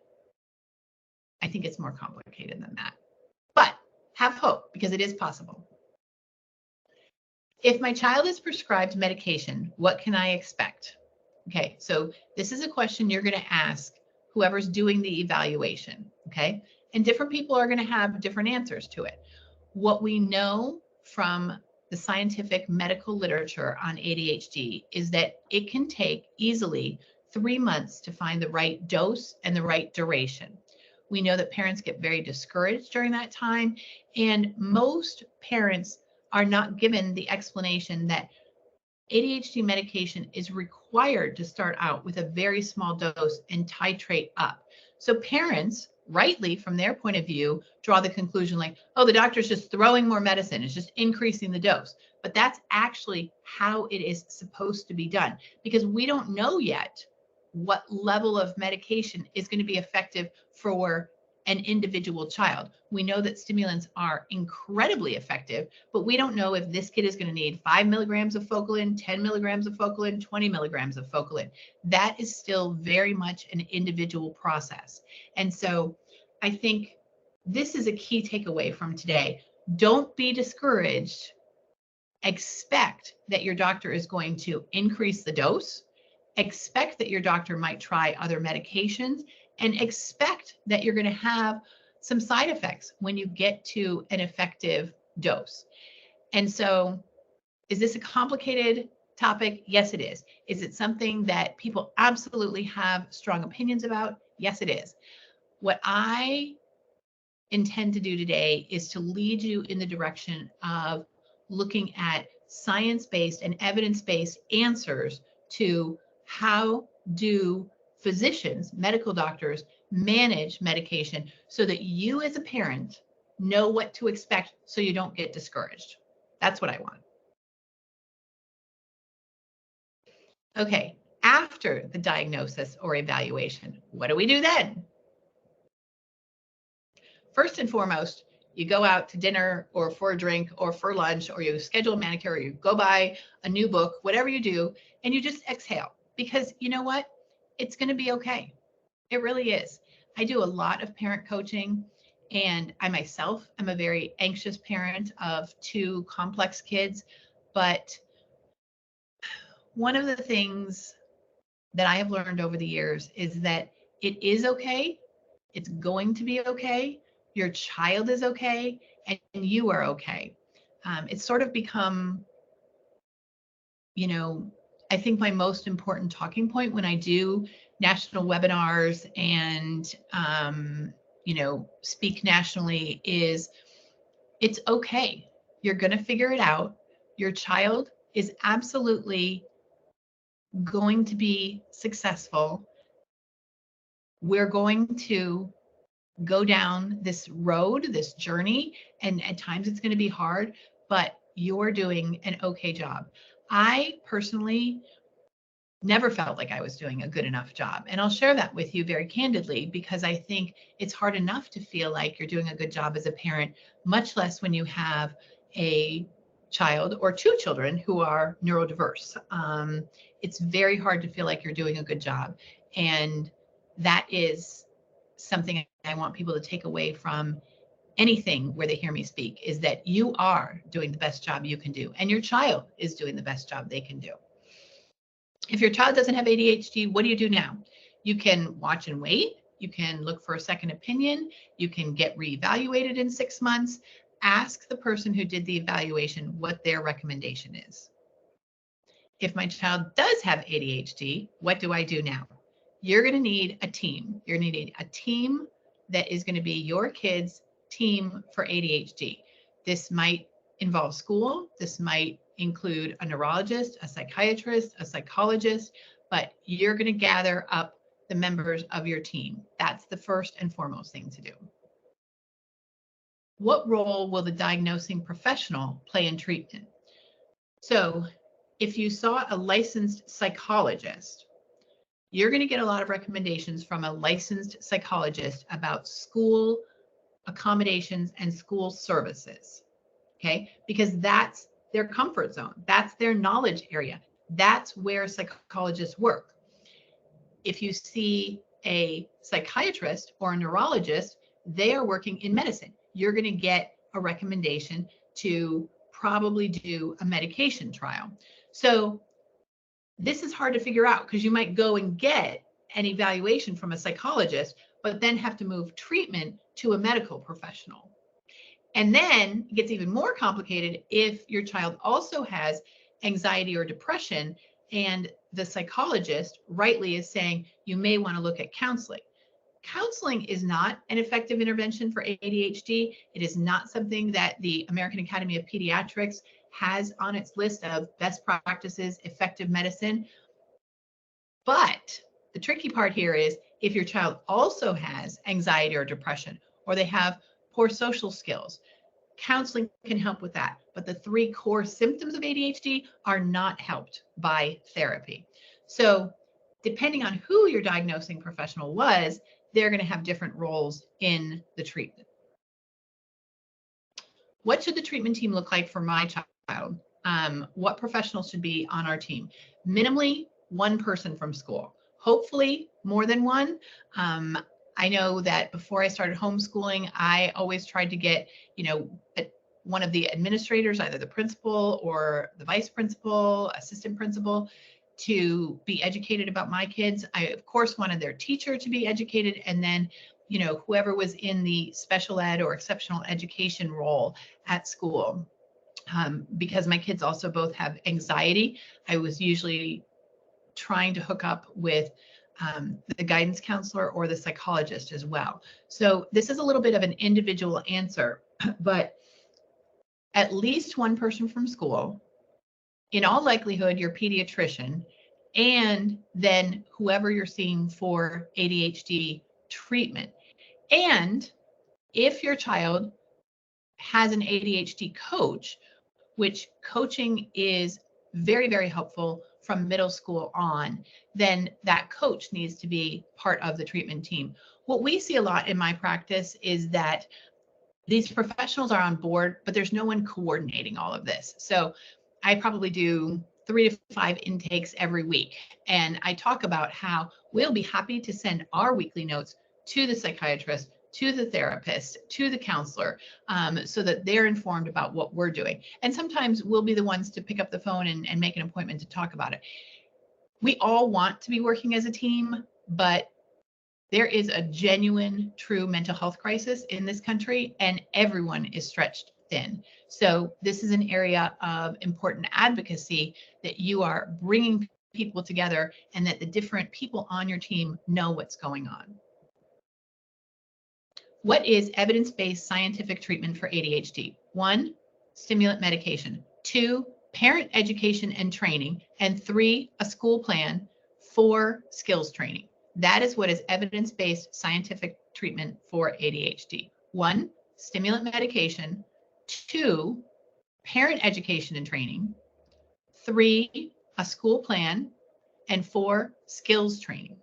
I think it's more complicated than that. But have hope, because it is possible. If my child is prescribed medication, what can I expect? Okay, so this is a question you're going to ask whoever's doing the evaluation, okay? And different people are going to have different answers to it. What we know from the scientific medical literature on ADHD is that it can take easily 3 months to find the right dose and the right duration. We know that parents get very discouraged during that time, and most parents are not given the explanation that ADHD medication is required to start out with a very small dose and titrate up. So parents, rightly from their point of view, draw the conclusion like, oh, the doctor's just throwing more medicine, it's just increasing the dose. But that's actually how it is supposed to be done, because we don't know yet what level of medication is going to be effective for an individual child. We know that stimulants are incredibly effective, but we don't know if this kid is going to need 5 milligrams of Focalin, 10 milligrams of Focalin, 20 milligrams of Focalin. That is still very much an individual process. And so I think this is a key takeaway from today. Don't be discouraged. Expect that your doctor is going to increase the dose. Expect that your doctor might try other medications, and expect that you're going to have some side effects when you get to an effective dose. And so, is this a complicated topic? Yes, it is. Is it something that people absolutely have strong opinions about? Yes, it is. What I intend to do today is to lead you in the direction of looking at science-based and evidence-based answers to how do physicians, medical doctors, manage medication so that you as a parent know what to expect so you don't get discouraged. That's what I want. Okay, after the diagnosis or evaluation, what do we do then? First and foremost, you go out to dinner or for a drink or for lunch, or you schedule a manicure, or you go buy a new book, whatever you do, and you just exhale, because you know what? It's going to be okay. It really is. I do a lot of parent coaching, and I myself am a very anxious parent of 2 complex kids. But one of the things that I have learned over the years is that it is okay. It's going to be okay. Your child is okay, and you are okay. It's sort of become, I think my most important talking point when I do national webinars and, speak nationally is it's okay. You're going to figure it out. Your child is absolutely going to be successful. We're going to go down this road, this journey, and at times it's going to be hard, but you're doing an okay job. I personally never felt like I was doing a good enough job. And I'll share that with you very candidly, because I think it's hard enough to feel like you're doing a good job as a parent, much less when you have a child or two children who are neurodiverse. It's very hard to feel like you're doing a good job. And that is something I want people to take away from anything where they hear me speak, is that you are doing the best job you can do, and your child is doing the best job they can do. If your child doesn't have ADHD, what do you do now? You can watch and wait. You can look for a second opinion. You can get reevaluated in 6 months. Ask the person who did the evaluation what their recommendation is. If my child does have ADHD, what do I do now? You're going to need a team. You're going to need a team that is going to be your kid's team for ADHD. This might involve school. This might include a neurologist, a psychiatrist, a psychologist, but you're going to gather up the members of your team. That's the first and foremost thing to do. What role will the diagnosing professional play in treatment? So, if you saw a licensed psychologist, you're going to get a lot of recommendations from a licensed psychologist about school accommodations and school services. Okay, because that's their comfort zone, that's their knowledge area, that's where psychologists work. If you see a psychiatrist or a neurologist, they are working in medicine. You're going to get a recommendation to probably do a medication trial. So this is hard to figure out, because you might go and get an evaluation from a psychologist, but then have to move treatment to a medical professional. And then it gets even more complicated if your child also has anxiety or depression, and the psychologist rightly is saying you may want to look at counseling. Counseling is not an effective intervention for ADHD. It is not something that the American Academy of Pediatrics has on its list of best practices, effective medicine. But the tricky part here is if your child also has anxiety or depression, or they have poor social skills, counseling can help with that. But the three core symptoms of ADHD are not helped by therapy. So depending on who your diagnosing professional was, they're going to have different roles in the treatment. What should the treatment team look like for my child? What professionals should be on our team? Minimally one person from school, hopefully more than one. I know that before I started homeschooling, I always tried to get, one of the administrators, either the principal or the vice principal, assistant principal, to be educated about my kids. I, of course, wanted their teacher to be educated, and then, whoever was in the special ed or exceptional education role at school. Because my kids also both have anxiety, I was usually trying to hook up with the guidance counselor or the psychologist as well. So this is a little bit of an individual answer, but at least one person from school, in all likelihood, your pediatrician, and then whoever you're seeing for ADHD treatment. And if your child has an ADHD coach, which coaching is very, very helpful from middle school on, then that coach needs to be part of the treatment team. What we see a lot in my practice is that these professionals are on board, but there's no one coordinating all of this. So I probably do 3 to 5 intakes every week. And I talk about how we'll be happy to send our weekly notes to the psychiatrist, to the therapist, to the counselor, so that they're informed about what we're doing. And sometimes we'll be the ones to pick up the phone and make an appointment to talk about it. We all want to be working as a team, but there is a genuine, true mental health crisis in this country, and everyone is stretched thin. So this is an area of important advocacy, that you are bringing people together and that the different people on your team know what's going on. What is evidence-based scientific treatment for ADHD? 1, stimulant medication. 2, parent education and training. And 3, a school plan. 4, skills training. That is what is evidence-based scientific treatment for ADHD. 1, stimulant medication. 2, parent education and training. 3, a school plan. And 4, skills training.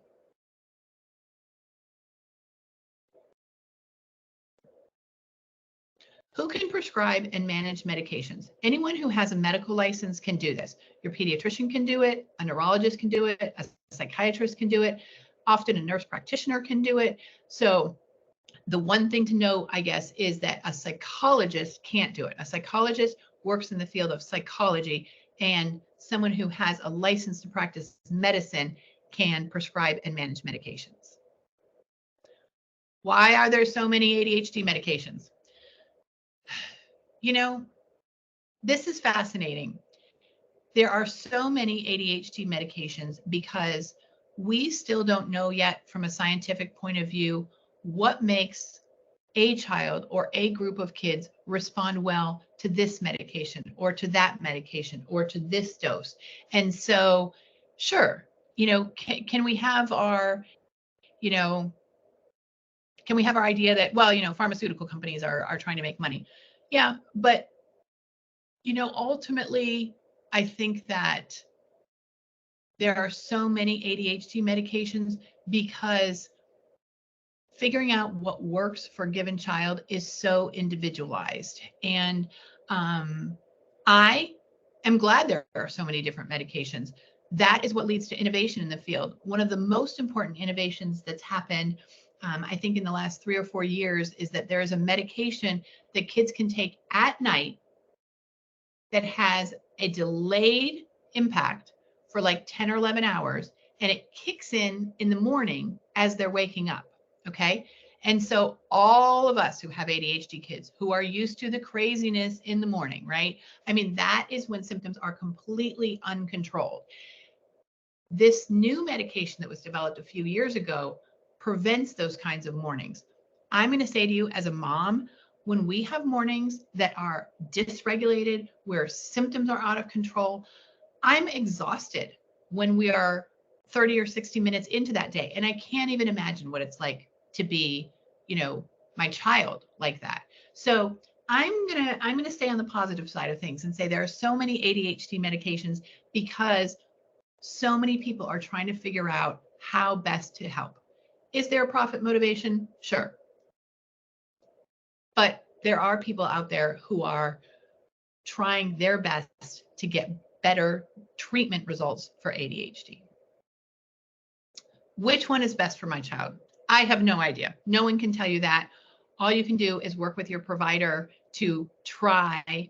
Who can prescribe and manage medications? Anyone who has a medical license can do this. Your pediatrician can do it, a neurologist can do it, a psychiatrist can do it, often a nurse practitioner can do it. So the one thing to know, I guess, is that a psychologist can't do it. A psychologist works in the field of psychology, and someone who has a license to practice medicine can prescribe and manage medications. Why are there so many ADHD medications? You know, this is fascinating. There are so many ADHD medications because we still don't know yet from a scientific point of view what makes a child or a group of kids respond well to this medication or to that medication or to this dose. And so, sure, can we have our, can we have our idea that, well, pharmaceutical companies are trying to make money? Yeah, but, ultimately, I think that there are so many ADHD medications because figuring out what works for a given child is so individualized. And I am glad there are so many different medications. That is what leads to innovation in the field. One of the most important innovations that's happened, I think in the last 3 or 4 years, is that there is a medication that kids can take at night that has a delayed impact for like 10 or 11 hours, and it kicks in the morning as they're waking up. Okay. And so all of us who have ADHD kids who are used to the craziness in the morning, right? I mean, that is when symptoms are completely uncontrolled. This new medication that was developed a few years ago prevents those kinds of mornings. I'm going to say to you as a mom, when we have mornings that are dysregulated, where symptoms are out of control, I'm exhausted when we are 30 or 60 minutes into that day. And I can't even imagine what it's like to be, my child like that. So I'm going to stay on the positive side of things and say there are so many ADHD medications because so many people are trying to figure out how best to help. Is there a profit motivation? Sure. But there are people out there who are trying their best to get better treatment results for ADHD. Which one is best for my child? I have no idea. No one can tell you that. All you can do is work with your provider to try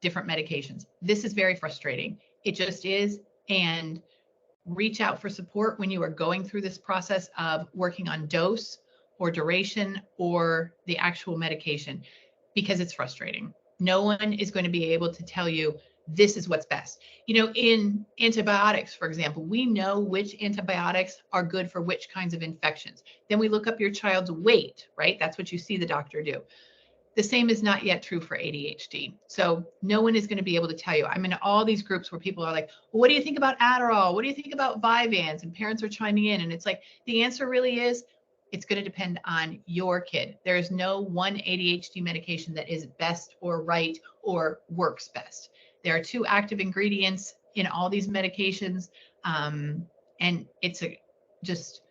different medications. This is very frustrating. It just is. And reach out for support when you are going through this process of working on dose or duration or the actual medication, because it's frustrating. No one is going to be able to tell you this is what's best. In antibiotics, for example, we know which antibiotics are good for which kinds of infections. Then we look up your child's weight, right? That's what you see the doctor do. The same is not yet true for ADHD. So no one is going to be able to tell you. I'm in all these groups where people are like, well, what do you think about Adderall? What do you think about Vyvanse? And parents are chiming in. And it's like, the answer really is, it's going to depend on your kid. There is no one ADHD medication that is best or right or works best. There are 2 active ingredients in all these medications. And it's just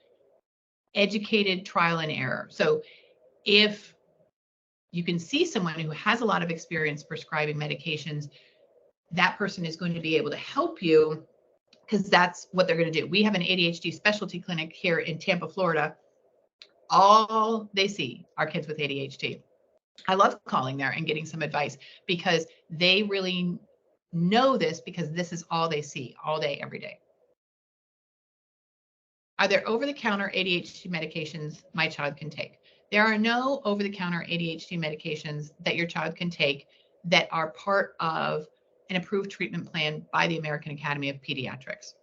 educated trial and error. So if you can see someone who has a lot of experience prescribing medications, that person is going to be able to help you because that's what they're going to do. We have an ADHD specialty clinic here in Tampa, Florida. All they see are kids with ADHD. I love calling there and getting some advice because they really know this because this is all they see all day, every day. Are there over-the-counter ADHD medications my child can take? There are no over-the-counter ADHD medications that your child can take that are part of an approved treatment plan by the American Academy of Pediatrics.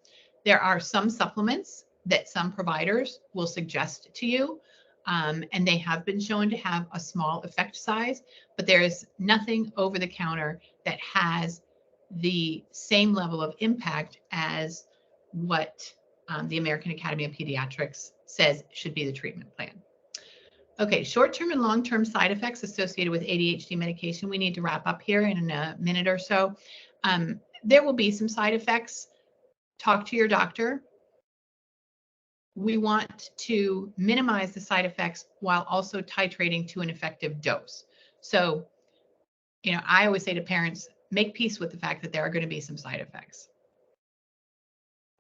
There are some supplements that some providers will suggest to you, and they have been shown to have a small effect size, but there is nothing over-the-counter that has the same level of impact as what the American Academy of Pediatrics says should be the treatment plan. Okay, short-term and long-term side effects associated with ADHD medication. We need to wrap up here in a minute or so. There will be some side effects. Talk to your doctor. we want to minimize the side effects while also titrating to an effective dose. So, I always say to parents, make peace with the fact that there are going to be some side effects.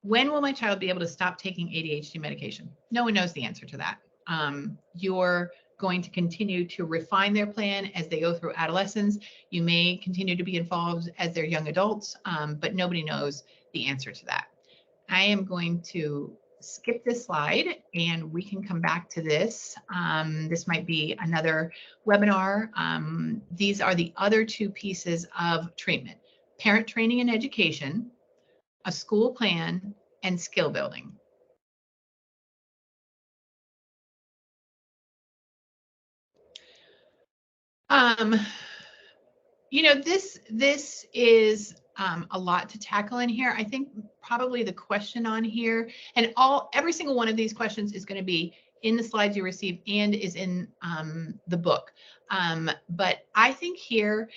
When will my child be able to stop taking ADHD medication? No one knows the answer to that. You're going to continue to refine their plan as they go through adolescence. You may continue to be involved as they're young adults, but nobody knows the answer to that. I am going to skip this slide and we can come back to this. This might be another webinar. These are the other two pieces of treatment: parent training and education, a school plan, and skill building. This is a lot to tackle in here. I think probably the question on here, and every single one of these questions is going to be in the slides you receive and is in the book. But I think here,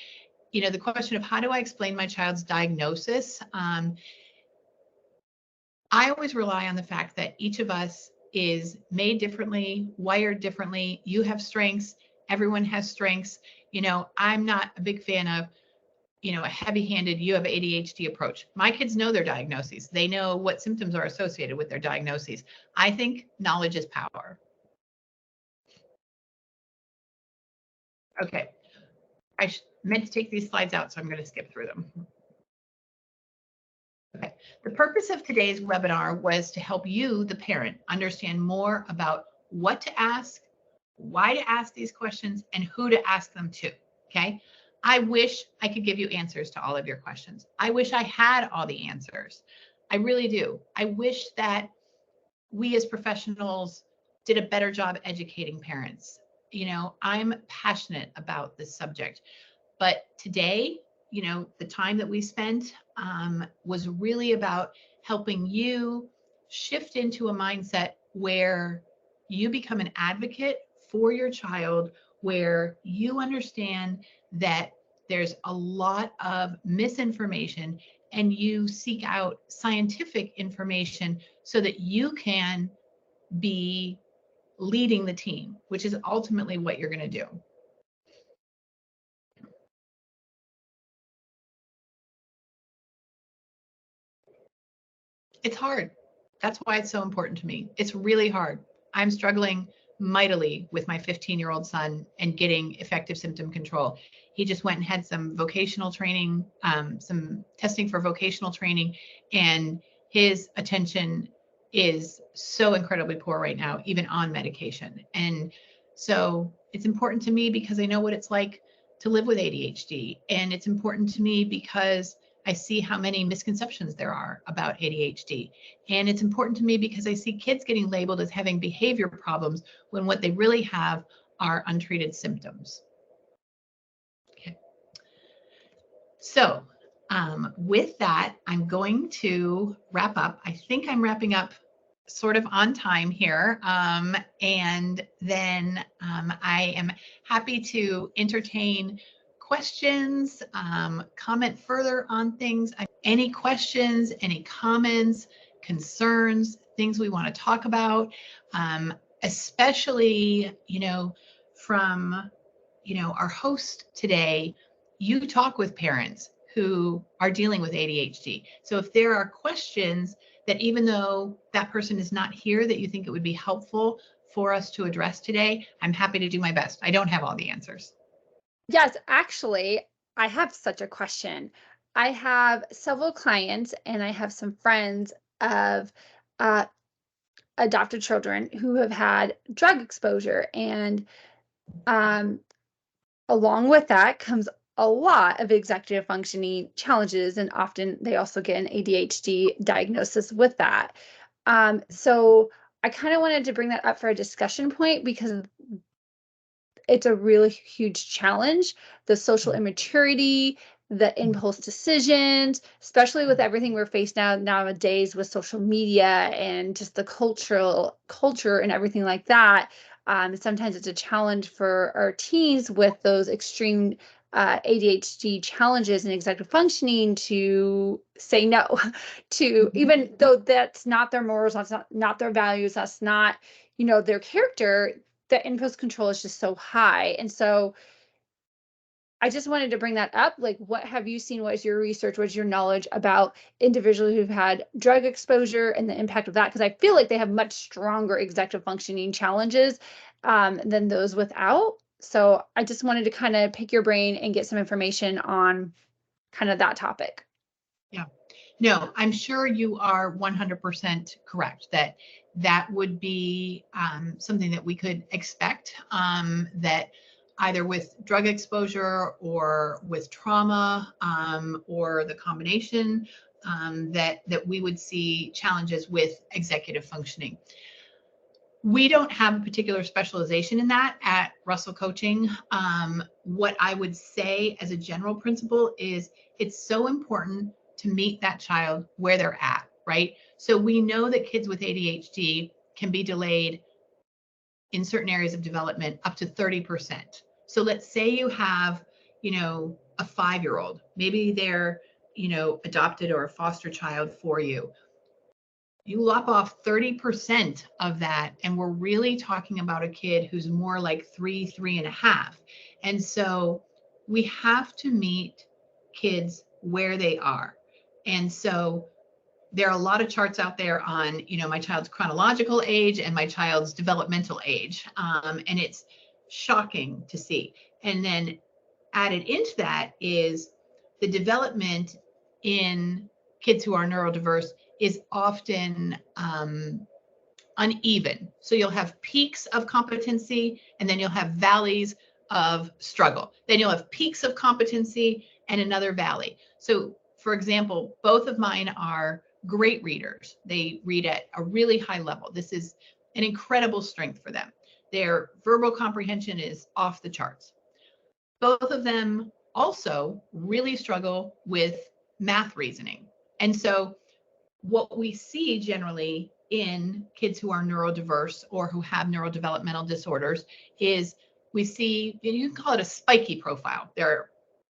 the question of how do I explain my child's diagnosis? I always rely on the fact that each of us is made differently, wired differently. You have strengths. Everyone has strengths. I'm not a big fan of, a heavy-handed, you have ADHD approach. My kids know their diagnoses. They know what symptoms are associated with their diagnoses. I think knowledge is power. Okay. I meant to take these slides out, so I'm going to skip through them. Okay. The purpose of today's webinar was to help you, the parent, understand more about what to ask, why to ask these questions, and who to ask them to. Okay. I wish I could give you answers to all of your questions. I wish I had all the answers. I really do. I wish that we as professionals did a better job educating parents. I'm passionate about this subject, but today, the time that we spent was really about helping you shift into a mindset where you become an advocate for your child, where you understand that there's a lot of misinformation and you seek out scientific information so that you can be leading the team, which is ultimately what you're going to do. It's hard. That's why it's so important to me. It's really hard. I'm struggling mightily with my 15-year-old son and getting effective symptom control. He just went and had some vocational training, some testing for vocational training, and his attention is so incredibly poor right now, even on medication. And so it's important to me because I know what it's like to live with ADHD. And it's important to me because I see how many misconceptions there are about ADHD. And it's important to me because I see kids getting labeled as having behavior problems when what they really have are untreated symptoms. Okay. So with that, I'm going to wrap up. I think I'm wrapping up sort of on time here. And then I am happy to entertain questions, comment further on things. Any questions, any comments, concerns, things we want to talk about, especially, from, our host today. You talk with parents who are dealing with ADHD. So if there are questions that, even though that person is not here, that you think it would be helpful for us to address today, I'm happy to do my best. I don't have all the answers. Yes, actually, I have such a question. I have several clients and I have some friends of adopted children who have had drug exposure. And along with that comes a lot of executive functioning challenges, and often they also get an ADHD diagnosis with that. So I kind of wanted to bring that up for a discussion point because it's a really huge challenge. The social immaturity, the impulse decisions, especially with everything we're faced nowadays with social media and just the culture and everything like that. Sometimes it's a challenge for our teens with those extreme ADHD challenges and executive functioning to say no to, even though that's not their morals, that's not their values, that's not, their character, the impulse control is just so high. And so I just wanted to bring that up. Like, what have you seen? What is your research? What's your knowledge about individuals who've had drug exposure and the impact of that? Because I feel like they have much stronger executive functioning challenges than those without. So I just wanted to kind of pick your brain and get some information on kind of that topic. Yeah. No, I'm sure you are 100% correct that would be something that we could expect, that either with drug exposure or with trauma, or the combination, that we would see challenges with executive functioning. We don't have a particular specialization in that at Russell Coaching. What I would say as a general principle is it's so important to meet that child where they're at, right? So we know that kids with ADHD can be delayed in certain areas of development up to 30%. So let's say you have, a 5-year-old, maybe they're, adopted or a foster child for you. You lop off 30% of that, and we're really talking about a kid who's more like 3.5. And so we have to meet kids where they are. And so there are a lot of charts out there on, my child's chronological age and my child's developmental age. And it's shocking to see. And then added into that is the development in kids who are neurodiverse is often uneven. So you'll have peaks of competency, and then you'll have valleys of struggle. Then you'll have peaks of competency and another valley. So, for example, both of mine are great readers. They read at a really high level. This is an incredible strength for them. Their verbal comprehension is off the charts. Both of them also really struggle with math reasoning. And so what we see generally in kids who are neurodiverse or who have neurodevelopmental disorders is we see, you can call it a spiky profile. There are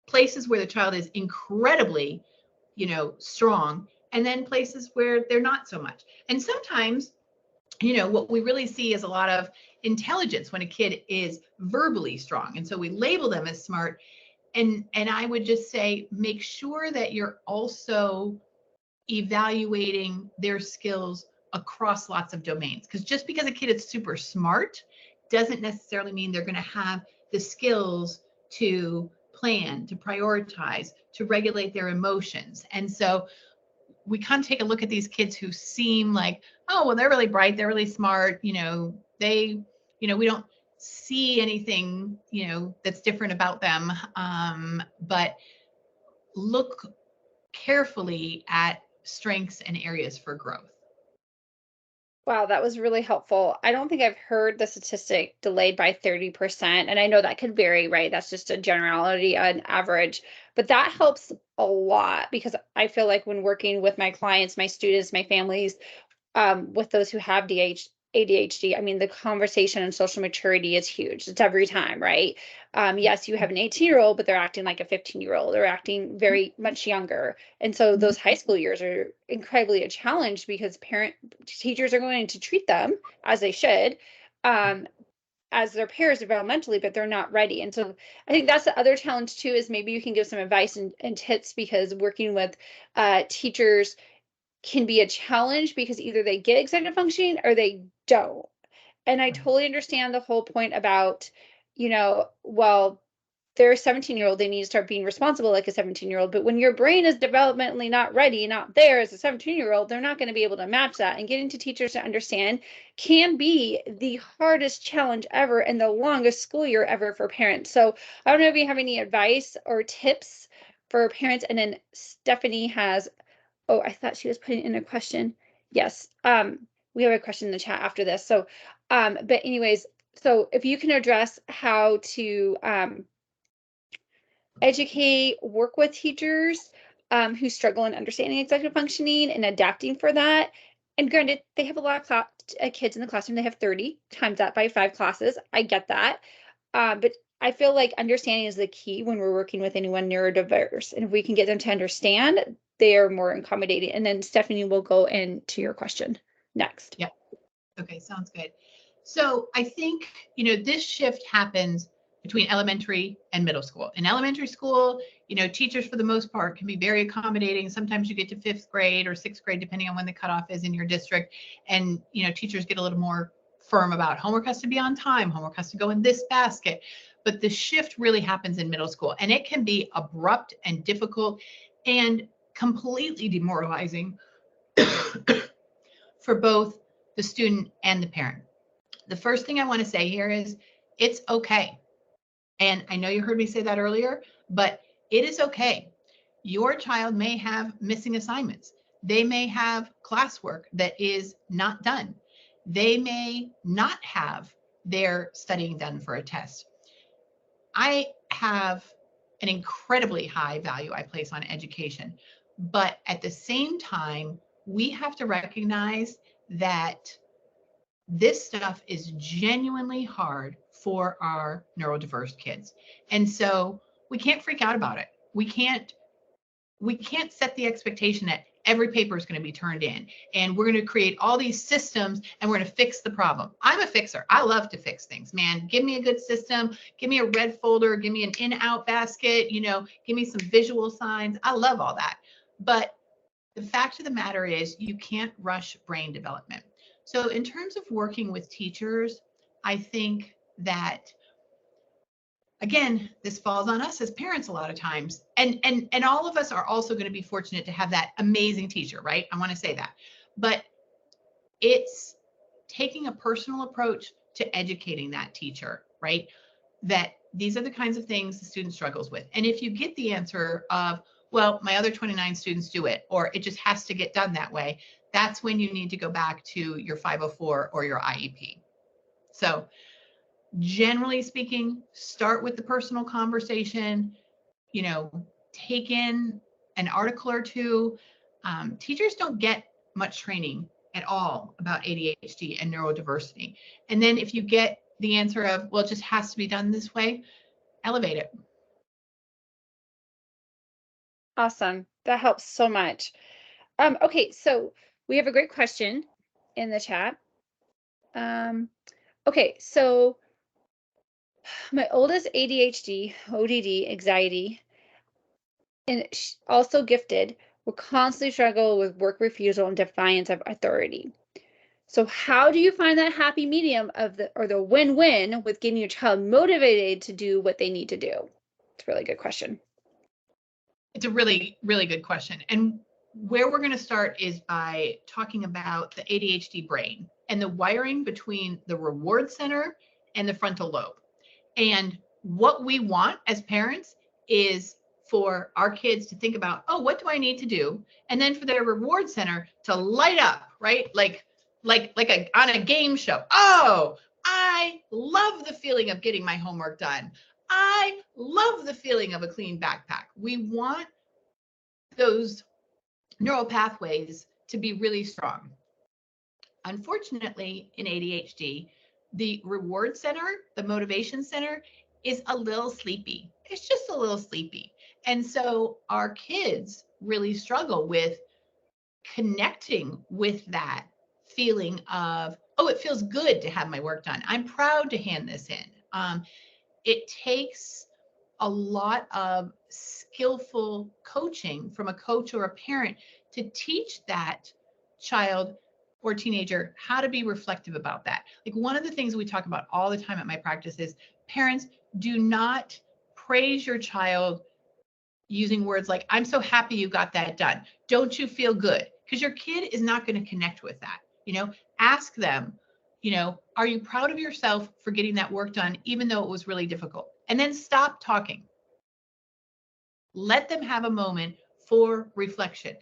places where the child is incredibly, strong, and then places where they're not so much. And sometimes, what we really see is a lot of intelligence when a kid is verbally strong. And so we label them as smart. And I would just say, make sure that you're also evaluating their skills across lots of domains. Because just because a kid is super smart doesn't necessarily mean they're going to have the skills to plan, to prioritize, to regulate their emotions. And so we kind of take a look at these kids who seem like, oh, well, they're really bright, they're really smart, we don't see anything, that's different about them. But look carefully at strengths and areas for growth. Wow, that was really helpful. I don't think I've heard the statistic delayed by 30%. And I know that could vary, right? That's just a generality, an average. But that helps a lot because I feel like when working with my clients, my students, my families, with those who have ADHD, I mean, the conversation and social maturity is huge. It's every time, right? Yes, you have an 18-year-old, but they're acting like a 15-year-old. They're acting very much younger. And so those high school years are incredibly a challenge because teachers are going to treat them as they should, as their peers developmentally, but they're not ready. And so I think that's the other challenge too, is maybe you can give some advice and tips, because working with teachers can be a challenge because either they get executive functioning or they don't. And I totally understand the whole point about, well, they're a 17-year-old, they need to start being responsible like a 17-year-old. But when your brain is developmentally not ready, not there as a 17-year-old, they're not going to be able to match that. And getting to teachers to understand can be the hardest challenge ever and the longest school year ever for parents. So I don't know if you have any advice or tips for parents. And then Stephanie has, oh, I thought she was putting in a question. Yes. We have a question in the chat after this. So, but anyways, so if you can address how to educate, work with teachers who struggle in understanding executive functioning and adapting for that. And granted, they have a lot of kids in the classroom. They have 30 times that by 5 classes. I get that. But I feel like understanding is the key when we're working with anyone neurodiverse. And if we can get them to understand, they are more accommodating. And then Stephanie will go into your question next. Yeah. Okay, sounds good. So I think, this shift happens between elementary and middle school. In elementary school, teachers for the most part can be very accommodating. Sometimes you get to 5th grade or 6th grade, depending on when the cutoff is in your district. And, teachers get a little more firm about homework has to be on time, homework has to go in this basket. But the shift really happens in middle school, and it can be abrupt and difficult and completely demoralizing for both the student and the parent. The first thing I want to say here is it's okay. And I know you heard me say that earlier, but it is okay. Your child may have missing assignments. They may have classwork that is not done. They may not have their studying done for a test. I have an incredibly high value I place on education, but at the same time, we have to recognize that this stuff is genuinely hard for our neurodiverse kids. And so we can't freak out about it. We can't set the expectation that every paper is going to be turned in and we're going to create all these systems and we're going to fix the problem. I'm a fixer. I love to fix things, man. Give me a good system, give me a red folder, give me an in-out basket, give me some visual signs. I love all that. But the fact of the matter is you can't rush brain development. So in terms of working with teachers, I think that, again, this falls on us as parents a lot of times. And all of us are also going to be fortunate to have that amazing teacher, right? I want to say that. But it's taking a personal approach to educating that teacher, right? That these are the kinds of things the student struggles with. And if you get the answer of, well, my other 29 students do it, or it just has to get done that way, that's when you need to go back to your 504 or your IEP. So generally speaking, start with the personal conversation, take in an article or two. Teachers don't get much training at all about ADHD and neurodiversity. And then if you get the answer of, well, it just has to be done this way, elevate it. Awesome. That helps so much. Okay, so we have a great question in the chat. Okay, so my oldest ADHD, ODD, anxiety, and also gifted, will constantly struggle with work refusal and defiance of authority. So how do you find that happy medium of the win-win with getting your child motivated to do what they need to do? It's a really good question. It's a really, really good question. And where we're going to start is by talking about the ADHD brain and the wiring between the reward center and the frontal lobe. And what we want as parents is for our kids to think about, oh, what do I need to do? And then for their reward center to light up, right? Like on a game show. Oh, I love the feeling of getting my homework done. I love the feeling of a clean backpack. We want those neural pathways to be really strong. Unfortunately, in ADHD, the reward center, the motivation center, is a little sleepy. It's just a little sleepy. And so our kids really struggle with connecting with that feeling of, oh, it feels good to have my work done. I'm proud to hand this in. It takes a lot of skillful coaching from a coach or a parent to teach that child or teenager how to be reflective about that. Like one of the things we talk about all the time at my practice is parents, do not praise your child using words like, I'm so happy you got that done. Don't you feel good? Because your kid is not going to connect with that. Ask them, are you proud of yourself for getting that work done, even though it was really difficult? And then stop talking. Let them have a moment for reflection.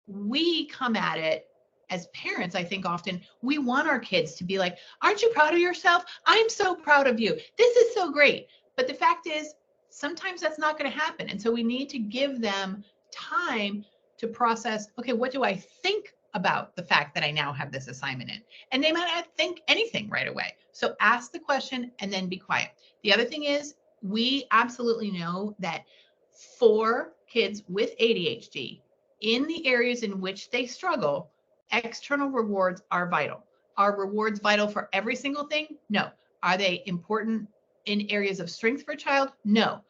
We come at it as parents, I think often we want our kids to be like, aren't you proud of yourself? I'm so proud of you. This is so great. But the fact is, sometimes that's not going to happen. And so we need to give them time to process, okay, what do I think about the fact that I now have this assignment in. And they might not think anything right away. So ask the question and then be quiet. The other thing is, we absolutely know that for kids with ADHD, in the areas in which they struggle, external rewards are vital. Are rewards vital for every single thing? No. Are they important in areas of strength for a child? No.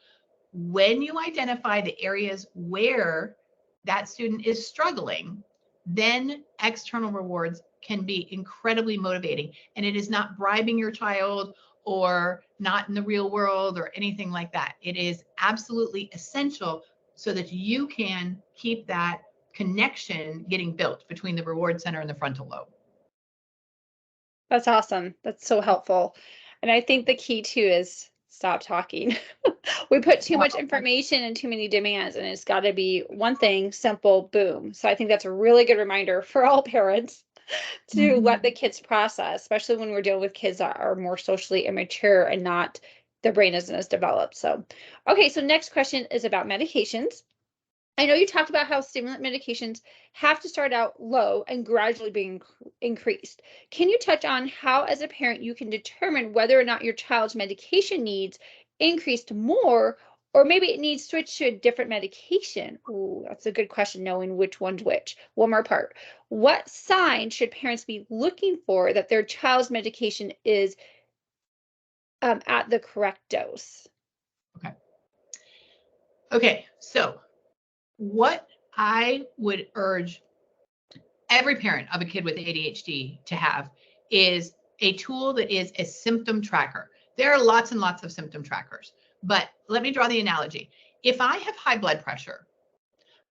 When you identify the areas where that student is struggling, then external rewards can be incredibly motivating. And it is not bribing your child or not in the real world or anything like that. It is absolutely essential so that you can keep that connection getting built between the reward center and the frontal lobe. That's awesome. That's so helpful. And I think the key too is stop talking. We put too much information and too many demands, and it's got to be one thing, simple, boom. So I think that's a really good reminder for all parents to let the kids process, especially when we're dealing with kids that are more socially immature and not, their brain isn't as developed. So, okay, so next question is about medications. I know you talked about how stimulant medications have to start out low and gradually being increased. Can you touch on how, as a parent, you can determine whether or not your child's medication needs increased more, or maybe it needs switched to a different medication? Ooh, that's a good question, knowing which one's which. One more part. What signs should parents be looking for that their child's medication is at the correct dose? Okay. Okay. So what I would urge every parent of a kid with ADHD to have is a tool that is a symptom tracker. There are lots and lots of symptom trackers, but let me draw the analogy. If I have high blood pressure,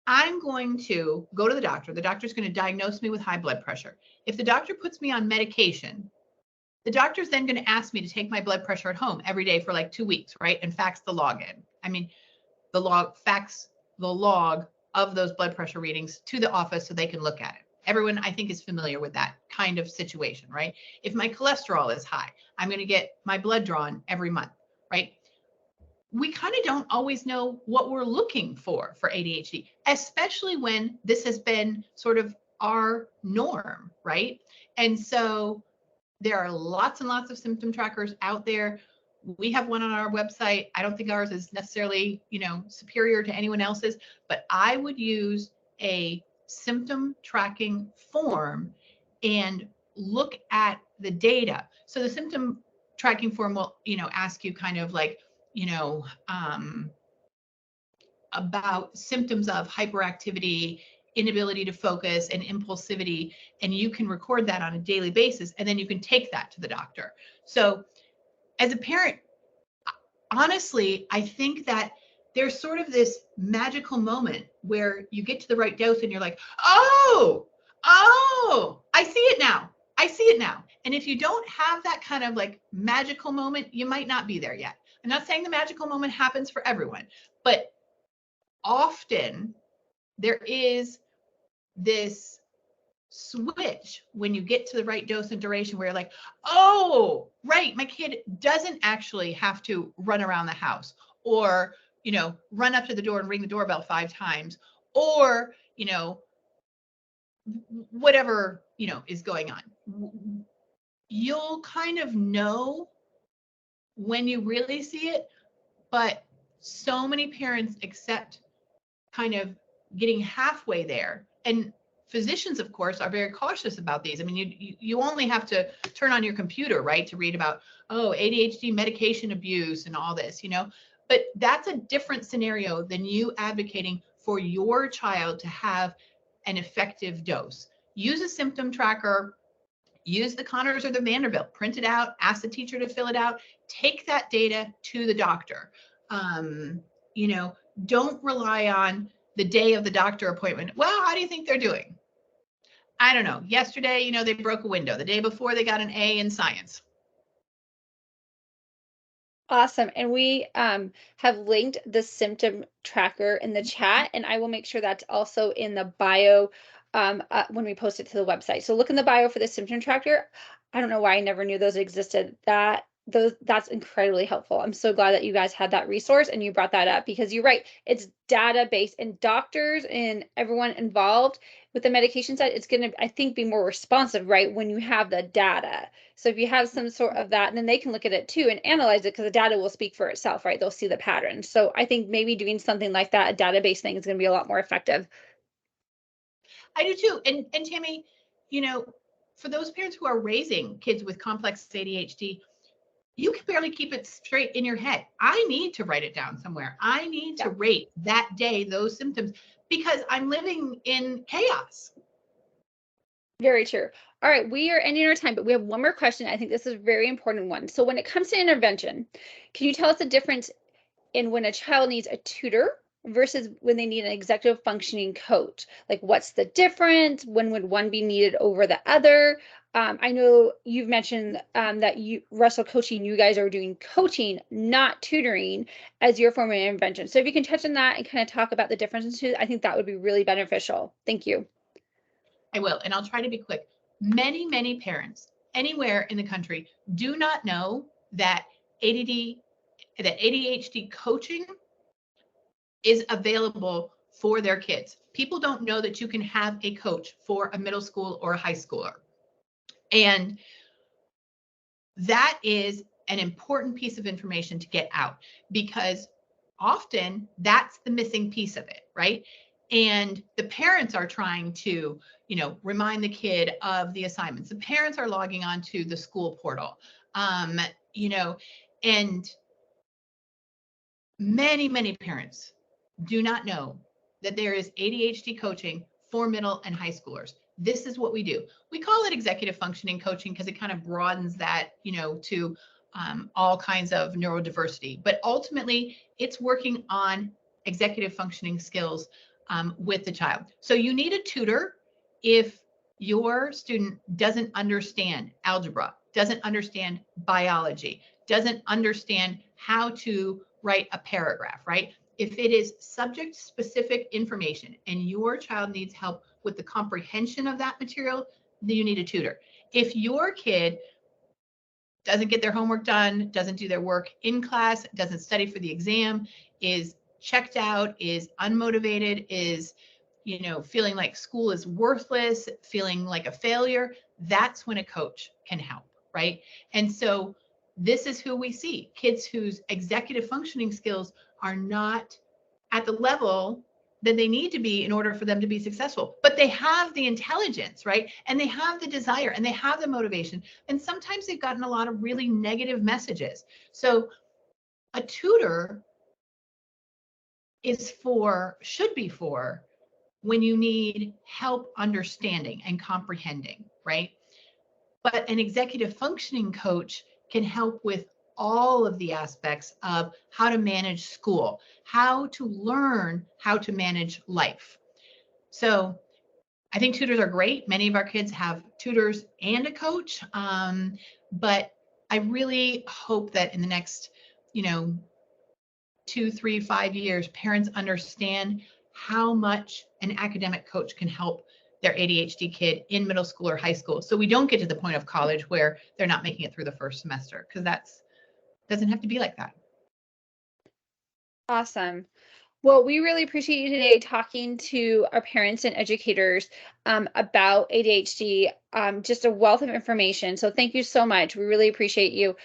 I'm going to go to the doctor. The doctor's going to diagnose me with high blood pressure. If the doctor puts me on medication, the doctor's then going to ask me to take my blood pressure at home every day for like 2 weeks, right? And fax the log in. I mean, fax the log of those blood pressure readings to the office so they can look at it. Everyone, I think, is familiar with that kind of situation, right? If my cholesterol is high, I'm going to get my blood drawn every month, right? We kind of don't always know what we're looking for ADHD, especially when this has been sort of our norm, right? And so there are lots and lots of symptom trackers out there. We have one on our website. I don't think ours is necessarily, superior to anyone else's, but I would use a symptom tracking form and look at the data. So the symptom tracking form will, ask you kind of like, about symptoms of hyperactivity, inability to focus, and impulsivity. And you can record that on a daily basis, and then you can take that to the doctor. So as a parent, honestly, I think that there's sort of this magical moment where you get to the right dose and you're like, oh, I see it now. I see it now. And if you don't have that kind of like magical moment, you might not be there yet. I'm not saying the magical moment happens for everyone, but often there is this switch when you get to the right dose and duration where you're like, oh, right, my kid doesn't actually have to run around the house or, run up to the door and ring the doorbell 5 times or, whatever, is going on. You'll kind of know when you really see it, but so many parents accept kind of getting halfway there. And physicians, of course, are very cautious about these. I mean, you only have to turn on your computer, right, to read about, ADHD medication abuse and all this, but that's a different scenario than you advocating for your child to have an effective dose. Use a symptom tracker, use the Connors or the Vanderbilt, print it out, ask the teacher to fill it out, take that data to the doctor. Don't rely on the day of the doctor appointment. Well, how do you think they're doing? I don't know. Yesterday, they broke a window. The day before, they got an A in science. Awesome. And we have linked the symptom tracker in the chat, and I will make sure that's also in the bio when we post it to the website. So look in the bio for the symptom tracker. I don't know why I never knew those existed. That that's incredibly helpful. I'm so glad that you guys had that resource and you brought that up, because you're right. It's data-based, and doctors and everyone involved with the medication side, it's going to, I think, be more responsive, right, when you have the data. So if you have some sort of that, then they can look at it too and analyze it, because the data will speak for itself, right? They'll see the patterns. So I think maybe doing something like that, a database thing, is going to be a lot more effective. I do too. And Tammy, you know, for those parents who are raising kids with complex ADHD, you can barely keep it straight in your head. I need to write it down somewhere. I need to rate that day those symptoms, because I'm living in chaos. Very true. All right, we are ending our time, but we have one more question. I think this is a very important one. So when it comes to intervention, can you tell us the difference in when a child needs a tutor versus when they need an executive functioning coach? Like, what's the difference? When would one be needed over the other? I know you've mentioned that Russell Coaching, you guys are doing coaching, not tutoring, as your form of intervention. So if you can touch on that and kind of talk about the differences, I think that would be really beneficial. Thank you. I will, and I'll try to be quick. Many parents anywhere in the country do not know that ADHD coaching is available for their kids. People don't know that you can have a coach for a middle school or a high schooler. And that is an important piece of information to get out, because often that's the missing piece of it, right? And the parents are trying to, remind the kid of the assignments. The parents are logging on to the school portal, and many parents do not know that there is ADHD coaching for middle and high schoolers. This is what we do. We call it executive functioning coaching because it kind of broadens that, to all kinds of neurodiversity. But ultimately, it's working on executive functioning skills with the child. So you need a tutor if your student doesn't understand algebra, doesn't understand biology, doesn't understand how to write a paragraph, right? If it is subject specific information and your child needs help with the comprehension of that material, then you need a tutor. If your kid doesn't get their homework done, doesn't do their work in class, doesn't study for the exam, is checked out, is unmotivated, is feeling like school is worthless, feeling like a failure, that's when a coach can help, right? And so this is who we see, kids whose executive functioning skills are not at the level that they need to be in order for them to be successful, but they have the intelligence, right? And they have the desire and they have the motivation. And sometimes they've gotten a lot of really negative messages. So a tutor should be for when you need help understanding and comprehending, right? But an executive functioning coach can help with all of the aspects of how to manage school, how to learn how to manage life. So I think tutors are great. Many of our kids have tutors and a coach. But I really hope that in the next, 2, 3, 5 years, parents understand how much an academic coach can help their ADHD kid in middle school or high school. So we don't get to the point of college where they're not making it through the first semester, because doesn't have to be like that. Awesome. Well, we really appreciate you today talking to our parents and educators about ADHD, just a wealth of information. So thank you so much. We really appreciate you.